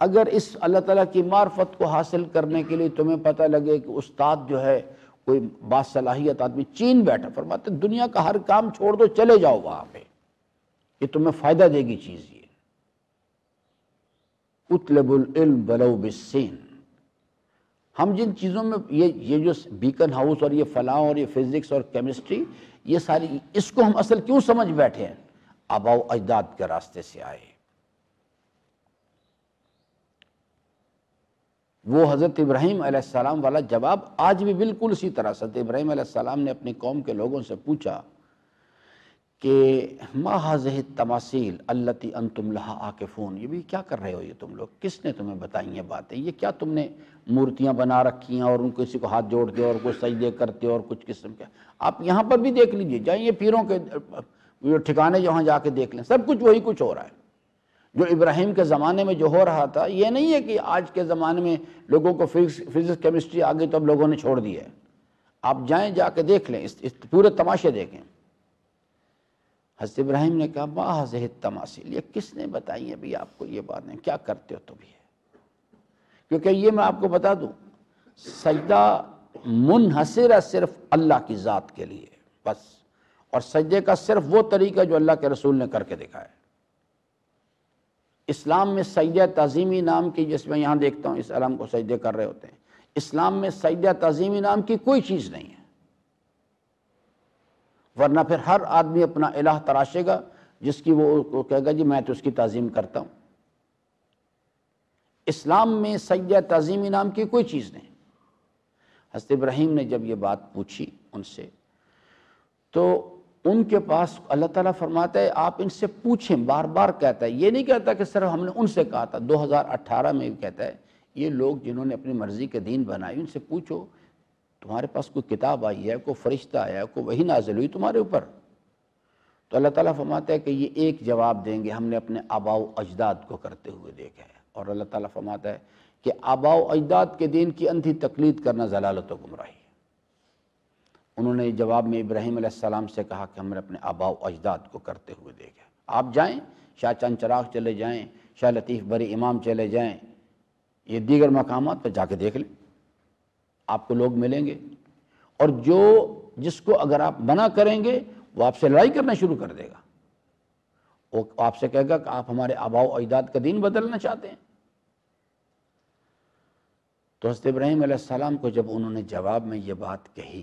اگر اس اللہ تعالیٰ کی معرفت کو حاصل کرنے کے لیے تمہیں پتہ لگے کہ استاد جو ہے کوئی باصلاحیت آدمی چین بیٹھا، فرماتے دنیا کا ہر کام چھوڑ دو، چلے جاؤ وہاں پہ، یہ تمہیں فائدہ دے گی چیز. یہ اطلب العلم ولو بالسین. ہم جن چیزوں میں یہ جو بیکن ہاؤس اور یہ فلاں اور یہ فزکس اور کیمسٹری، یہ ساری اس کو ہم اصل کیوں سمجھ بیٹھے ہیں؟ آباء و اجداد کے راستے سے آئے. وہ حضرت ابراہیم علیہ السلام والا جواب آج بھی بالکل اسی طرح. حضرت ابراہیم علیہ السلام نے اپنی قوم کے لوگوں سے پوچھا کہ ما هذه التماثیل التي انتم لها عاکفون، یہ بھی کیا کر رہے ہو یہ تم لوگ، کس نے تمہیں بتائیں یہ باتیں، یہ کیا تم نے مورتیاں بنا رکھی ہیں اور ان کو کسی کو ہاتھ جوڑتے اور کوئی سجدے کرتے اور کچھ قسم کے. آپ یہاں پر بھی دیکھ لیجئے، جائیں یہ پیروں کے ٹھکانے جہاں جا کے دیکھ لیں، سب کچھ وہی کچھ ہو رہا ہے جو ابراہیم کے زمانے میں جو ہو رہا تھا. یہ نہیں ہے کہ آج کے زمانے میں لوگوں کو فزکس کیمسٹری آ گئی تو اب لوگوں نے چھوڑ دی ہے. آپ جائیں جا کے دیکھ لیں، اس پورے تماشے دیکھیں. حضرت ابراہیم نے کہا ما هذه التماثیل، یہ کس نے بتائی ابھی آپ کو یہ باتیں، کیا کرتے ہو تم یہ؟ کیونکہ یہ میں آپ کو بتا دوں سجدہ منحصر ہے صرف اللہ کی ذات کے لیے بس، اور سجدے کا صرف وہ طریقہ جو اللہ کے رسول نے کر کے دکھایا. اسلام میں سجدہ تعظیمی نام کی، جس میں یہاں دیکھتا ہوں اس علم کو سجدے کر رہے ہوتے ہیں، اسلام میں سجدہ تعظیمی نام کی کوئی چیز نہیں ہے، ورنہ پھر ہر آدمی اپنا الہ تراشے گا جس کی وہ کہے گا جی میں تو اس کی تعظیم کرتا ہوں. اسلام میں سجدہ تعظیمی نام کی کوئی چیز نہیں. حضرت ابراہیم نے جب یہ بات پوچھی ان سے تو ان کے پاس اللہ تعالیٰ فرماتا ہے آپ ان سے پوچھیں، بار بار کہتا ہے، یہ نہیں کہتا کہ صرف ہم نے ان سے کہا تھا. 2018 میں بھی کہتا ہے یہ لوگ جنہوں نے اپنی مرضی کے دین بنائی ان سے پوچھو تمہارے پاس کوئی کتاب آئی ہے، کوئی فرشتہ آیا ہے، کوئی وحی نازل ہوئی تمہارے اوپر؟ تو اللہ تعالیٰ فرماتا ہے کہ یہ ایک جواب دیں گے ہم نے اپنے آباء و اجداد کو کرتے ہوئے دیکھا ہے. اور اللہ تعالیٰ فرماتا ہے کہ آباء و اجداد کے دین کی اندھی تقلید کرنا ضلالت و گمراہی ہے. انہوں نے جواب میں ابراہیم علیہ السلام سے کہا کہ ہم نے اپنے آباء و اجداد کو کرتے ہوئے دیکھا. آپ جائیں شاہ چند چراغ چلے جائیں، شاہ لطیف بری امام چلے جائیں، یہ دیگر مقامات پہ جا کے دیکھ لیں، آپ کو لوگ ملیں گے. اور جس کو اگر آپ منع کریں گے وہ آپ سے لڑائی کرنا شروع کر دے گا. وہ آپ سے کہے گا کہ آپ ہمارے آباء و اجداد کا دین بدلنا چاہتے ہیں. تو حضرت ابراہیم علیہ السلام کو جب انہوں نے جواب میں یہ بات کہی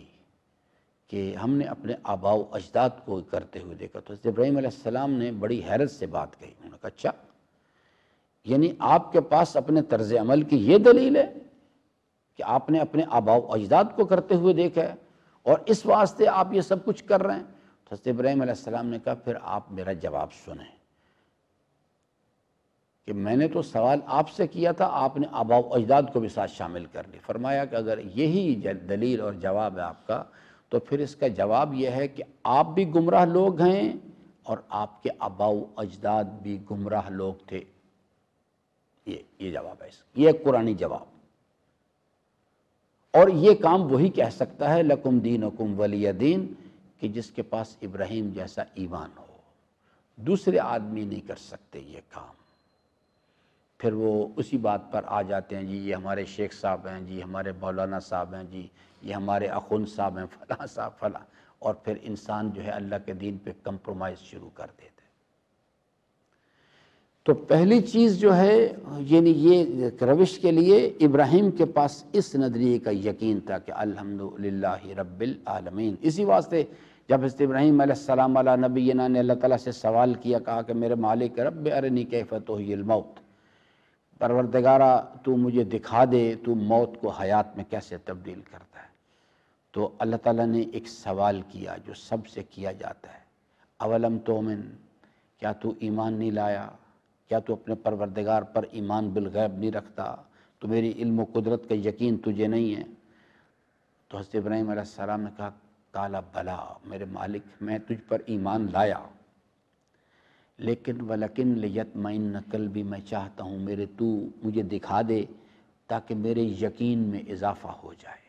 کہ ہم نے اپنے آباء و اجداد کو کرتے ہوئے دیکھا، تو حضرت ابراہیم علیہ السلام نے بڑی حیرت سے بات کہی. انہوں نے کہا اچھا، یعنی آپ کے پاس اپنے طرز عمل کی یہ دلیل ہے کہ آپ نے اپنے آباء و اجداد کو کرتے ہوئے دیکھا ہے اور اس واسطے آپ یہ سب کچھ کر رہے ہیں؟ تو حضرت ابراہیم علیہ السلام نے کہا پھر آپ میرا جواب سنیں کہ میں نے تو سوال آپ سے کیا تھا، آپ نے آباء و اجداد کو بھی ساتھ شامل کر لی. فرمایا کہ اگر یہی دلیل اور جواب ہے آپ کا تو پھر اس کا جواب یہ ہے کہ آپ بھی گمراہ لوگ ہیں اور آپ کے آباء و اجداد بھی گمراہ لوگ تھے. یہ جواب ہے، یہ قرآنی جواب. اور یہ کام وہی کہہ سکتا ہے لکم دینکم ولی دین، کہ جس کے پاس ابراہیم جیسا ایمان ہو. دوسرے آدمی نہیں کر سکتے یہ کام. پھر وہ اسی بات پر آ جاتے ہیں جی یہ ہمارے شیخ صاحب ہیں، جی ہمارے مولانا صاحب ہیں، جی یہ ہمارے اخوند صاحب ہیں، فلاں صاحب فلاں. اور پھر انسان جو ہے اللہ کے دین پہ کمپرومائز شروع کر دیتا ہے۔ تو پہلی چیز جو ہے یعنی یہ روش کے لیے ابراہیم کے پاس اس نظریے کا یقین تھا کہ الحمدللہ رب العالمین۔ اسی واسطے جب حضرت ابراہیم علیہ السلام علی نبینا نے اللہ تعالیٰ سے سوال کیا، کہا کہ میرے مالک رب ارنی کیف تحیی الموت، پروردگارہ تو مجھے دکھا دے تو موت کو حیات میں کیسے تبدیل کرتا ہے۔ تو اللہ تعالیٰ نے ایک سوال کیا جو سب سے کیا جاتا ہے، اولم تؤمن، کیا تو ایمان نہیں لایا؟ کیا تو اپنے پروردگار پر ایمان بالغیب نہیں رکھتا؟ تو میری علم و قدرت کا یقین تجھے نہیں ہے؟ تو حضرت ابراہیم علیہ السلام نے کہا قالا بلا، میرے مالک میں تجھ پر ایمان لایا، لیکن ولیکن لیطمئن قلبی، میں چاہتا ہوں میرے تو مجھے دکھا دے تاکہ میرے یقین میں اضافہ ہو جائے۔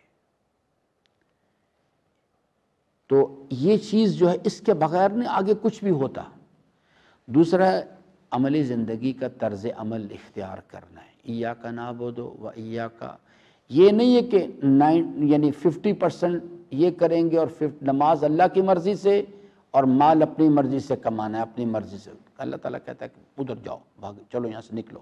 تو یہ چیز جو ہے اس کے بغیر نہیں آگے کچھ بھی ہوتا۔ دوسرا عملی زندگی کا طرز عمل اختیار کرنا ہے، ایاک نعبد و ایاک، یہ نہیں ہے کہ یعنی 50% یہ کریں گے اور نماز اللہ کی مرضی سے اور مال اپنی مرضی سے کمانا ہے، اپنی مرضی سے۔ اللہ تعالیٰ کہتا ہے کہ ادھر جاؤ، بھاگ، چلو یہاں سے نکلو۔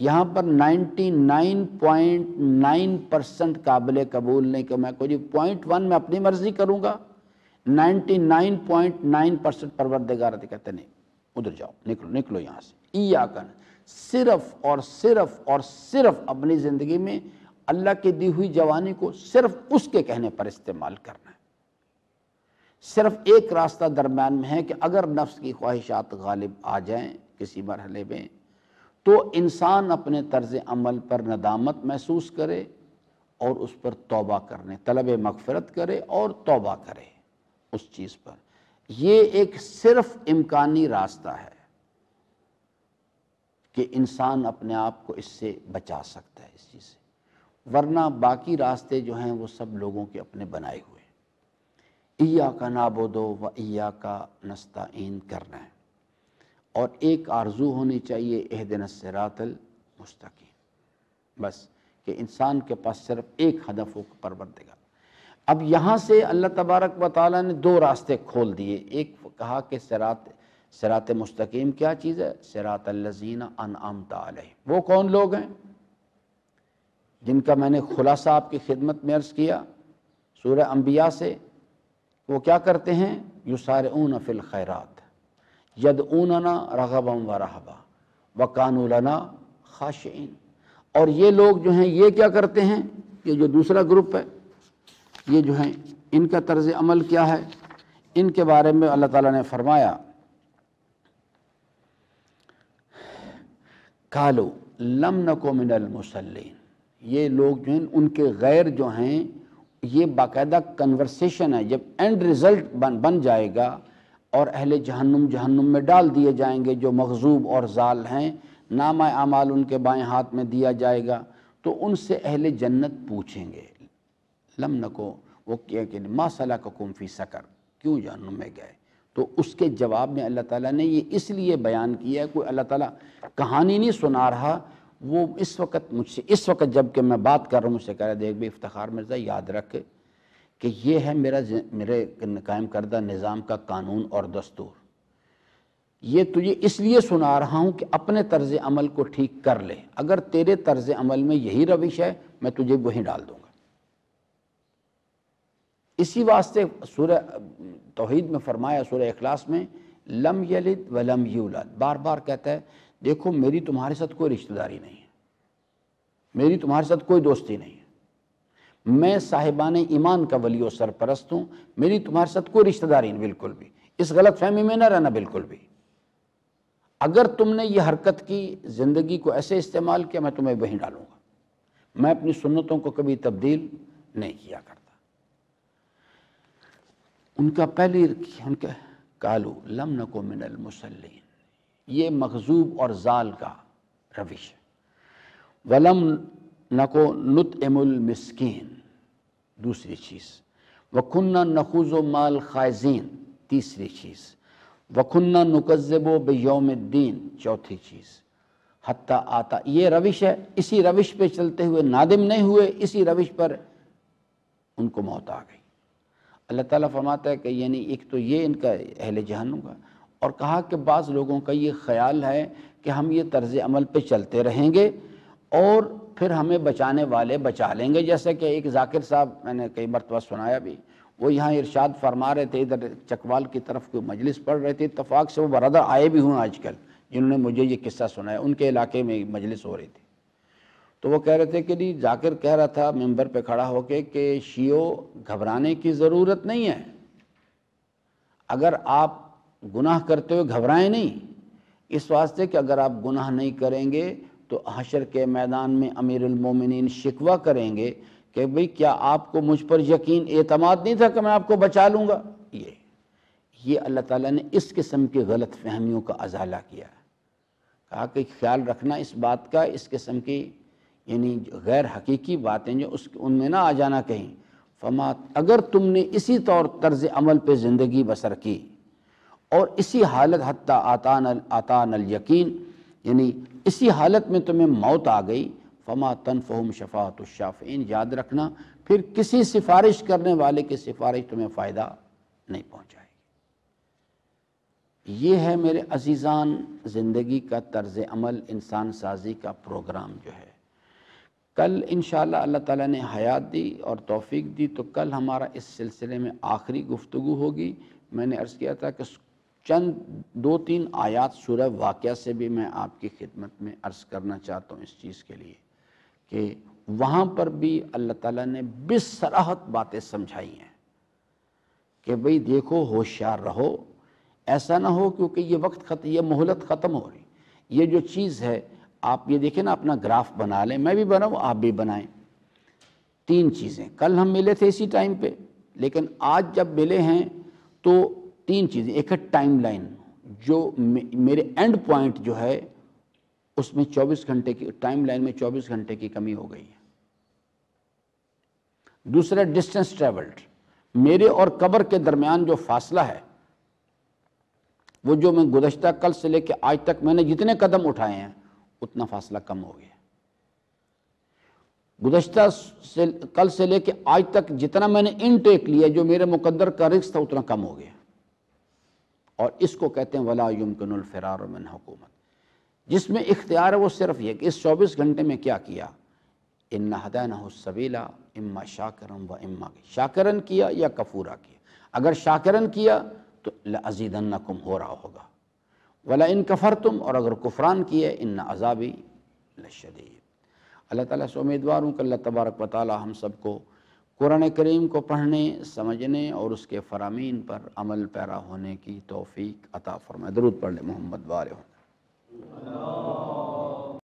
یہاں پر 99.9% قابل قبول نہیں کہ میں کوئی 0.1 میں اپنی مرضی کروں گا، 99.9% پروردگار کہتے نہیں، ادھر جاؤ، نکلو یہاں سے۔ ایاک، صرف اور صرف اور صرف اپنی زندگی میں اللہ کی دی ہوئی جوانی کو صرف اس کے کہنے پر استعمال کرنا ہے۔ صرف ایک راستہ درمیان میں ہے کہ اگر نفس کی خواہشات غالب آ جائیں کسی مرحلے میں تو انسان اپنے طرز عمل پر ندامت محسوس کرے اور اس پر توبہ کرنے، طلب مغفرت کرے اور توبہ کرے اس چیز پر۔ یہ ایک صرف امکانی راستہ ہے کہ انسان اپنے آپ کو اس سے بچا سکتا ہے اس چیز سے، ورنہ باقی راستے جو ہیں وہ سب لوگوں کے اپنے بنائے ہوئے ہیں۔ ایاک نعبد و ایاک نستعین کرنا ہے، اور ایک آرزو ہونی چاہیے، اہدنا الصراط المستقیم، بس کہ انسان کے پاس صرف ایک ہدف ہو، پروردگار۔ اب یہاں سے اللہ تبارک و تعالیٰ نے دو راستے کھول دیے۔ ایک کہا کہ صراط مستقیم کیا چیز ہے؟ صراط الذین انعمت علیہم، وہ کون لوگ ہیں جن کا میں نے خلاصہ آپ کی خدمت میں عرض کیا سورہ انبیاء سے، وہ کیا کرتے ہیں؟ یسارعون فی الخیرات، یدعوننا رغبا ورہبا وکانوا لنا خاشعین۔ اور یہ لوگ جو ہیں یہ کیا کرتے ہیں؟ یہ جو دوسرا گروپ ہے، یہ جو ہیں ان کا طرز عمل کیا ہے؟ ان کے بارے میں اللہ تعالیٰ نے فرمایا قالوا لم نک من المصلین، یہ لوگ جو ہیں ان کے غیر جو ہیں، یہ باقاعدہ کنورسیشن ہے۔ جب اینڈ ریزلٹ بن جائے گا اور اہل جہنم میں ڈال دیے جائیں گے جو مغضوب اور ضال ہیں، نامہ اعمال ان کے بائیں ہاتھ میں دیا جائے گا، تو ان سے اہل جنت پوچھیں گے لم نکو، وہ کیا کہ ما سلککم فی سقر، کیوں جہنم میں گئے؟ تو اس کے جواب میں اللہ تعالیٰ نے یہ اس لیے بیان کیا ہے، کوئی اللہ تعالیٰ کہانی نہیں سنا رہا، وہ اس وقت مجھ سے، اس وقت جب کہ میں بات کر رہا ہوں مجھ سے کہہ رہا ہے دیکھ بھی افتخار مرزا یاد رکھ کہ یہ ہے میرے قائم کردہ نظام کا قانون اور دستور، یہ تجھے اس لیے سنا رہا ہوں کہ اپنے طرز عمل کو ٹھیک کر لے، اگر تیرے طرز عمل میں یہی روش ہے میں تجھے وہیں ڈال دوں گا۔ اسی واسطے سورہ توحید میں فرمایا، سورہ اخلاص میں لم یلد ولم یولد، بار بار کہتا ہے دیکھو میری تمہارے ساتھ کوئی رشتہ داری نہیں ہے، میری تمہارے ساتھ کوئی دوستی نہیں ہے، میں صاحبان ایمان کا ولی و سرپرست ہوں، میری تمہارے ساتھ کوئی رشتہ داری نہیں، بالکل بھی اس غلط فہمی میں نہ رہنا، بالکل بھی۔ اگر تم نے یہ حرکت کی، زندگی کو ایسے استعمال کیا، میں تمہیں وہیں ڈالوں گا، میں اپنی سنتوں کو کبھی تبدیل نہیں کیا کرتا۔ ان کا پہلی ان کا قالوا لم نکو من المصلین، یہ مغضوب اور ضال کا روش ہے۔ ولم نکو نطعم المسکین، دوسری چیز۔ وکننا نخوض مع الخائضین، تیسری چیز۔ وکننا نکذب بیوم الدین، چوتھی چیز۔ حتیٰ آتا، یہ روش ہے، اسی روش پہ چلتے ہوئے نادم نہیں ہوئے، اسی روش پر ان کو موت آ گئی۔ اللہ تعالیٰ فرماتا ہے کہ یعنی ایک تو یہ ان کا اہل جہنم کا، اور کہا کہ بعض لوگوں کا یہ خیال ہے کہ ہم یہ طرز عمل پہ چلتے رہیں گے اور پھر ہمیں بچانے والے بچا لیں گے. جیسے کہ ایک ذاکر صاحب، میں نے کئی مرتبہ سنایا بھی، وہ یہاں ارشاد فرما رہے تھے، ادھر چکوال کی طرف کوئی مجلس پڑھ رہے تھے، اتفاق سے وہ برادر آئے بھی ہوں آج کل جنہوں نے مجھے یہ قصہ سنایا، ان کے علاقے میں مجلس ہو رہی تھی. تو وہ کہہ رہے تھے کہ نہیں، ذاکر کہہ رہا تھا ممبر پہ کھڑا ہو کے کہ شیعو گھبرانے کی ضرورت نہیں ہے، اگر آپ گناہ کرتے ہوئے گھبرائیں نہیں، اس واسطے کہ اگر آپ گناہ نہیں کریں گے تو حشر کے میدان میں امیر المومنین شکوہ کریں گے کہ بھئی کیا آپ کو مجھ پر یقین اعتماد نہیں تھا کہ میں آپ کو بچا لوں گا. یہ اللہ تعالیٰ نے اس قسم کی غلط فہمیوں کا ازالہ کیا ہے. کہا کہ خیال رکھنا اس بات کا، اس قسم کی یعنی غیر حقیقی باتیں جو ان میں نہ آ جانا کہیں. فما اگر تم نے اسی طرز عمل پہ زندگی بسر کی اور اسی حالت حتیٰ آتان الیقین، یعنی اسی حالت میں تمہیں موت آ گئی، فما تنفعہم شفاعۃ الشافعین، یاد رکھنا پھر کسی سفارش کرنے والے کی سفارش تمہیں فائدہ نہیں پہنچائے گی. یہ ہے میرے عزیزان زندگی کا طرز عمل، انسان سازی کا پروگرام جو ہے. کل انشاءاللہ اللہ تعالیٰ نے حیات دی اور توفیق دی تو کل ہمارا اس سلسلے میں آخری گفتگو ہوگی. میں نے عرض کیا تھا کہ چند 2-3 آیات سورہ واقعہ سے بھی میں آپ کی خدمت میں عرض کرنا چاہتا ہوں اس چیز کے لیے کہ وہاں پر بھی اللہ تعالیٰ نے بصراحت باتیں سمجھائی ہیں کہ بھئی دیکھو ہوشیار رہو، ایسا نہ ہو کیونکہ یہ وقت یہ مہلت ختم ہو رہی. یہ جو چیز ہے آپ یہ دیکھیں نا، اپنا گراف بنا لیں، میں بھی بناؤں آپ بھی بنائیں. 3 چیزیں کل ہم ملے تھے اسی ٹائم پہ، لیکن آج جب ملے ہیں تو 3 چیزیں. ایک ہے ٹائم لائن، جو میرے اینڈ پوائنٹ جو ہے اس میں 24 گھنٹے کی ٹائم لائن میں 24 گھنٹے کی کمی ہو گئی ہے. دوسرا ڈسٹنس ٹریولڈ، میرے اور قبر کے درمیان جو فاصلہ ہے وہ جو میں گزشتہ کل سے لے کے آج تک میں نے جتنے قدم اٹھائے ہیں اتنا فاصلہ کم ہو گیا. گزشتہ کل سے لے کے آج تک جتنا میں نے انٹیک لیا جو میرے مقدر کا رزق تھا اتنا کم ہو گیا. اور اس کو کہتے ہیں ولا یمکن الفرار من حکومت. جس میں اختیار ہے وہ صرف یہ کہ اس 24 گھنٹے میں کیا کیا. ان ہدینہ السبیل اما شاکرا و اما، شاکرن کیا یا کفورا کیا. اگر شاکرن کیا تو لازیدنکم ہو رہا ہوگا، ولا ان کفرتم، اور اگر کفران کیے ان عذابی لشدید. اللہ تعالیٰ سے امیدوار ہوں کہ اللہ تبارک و تعالی ہم سب کو قرآن کریم کو پڑھنے، سمجھنے اور اس کے فرامین پر عمل پیرا ہونے کی توفیق عطا فرمائے. درود پڑھ لیں محمد وآلہ.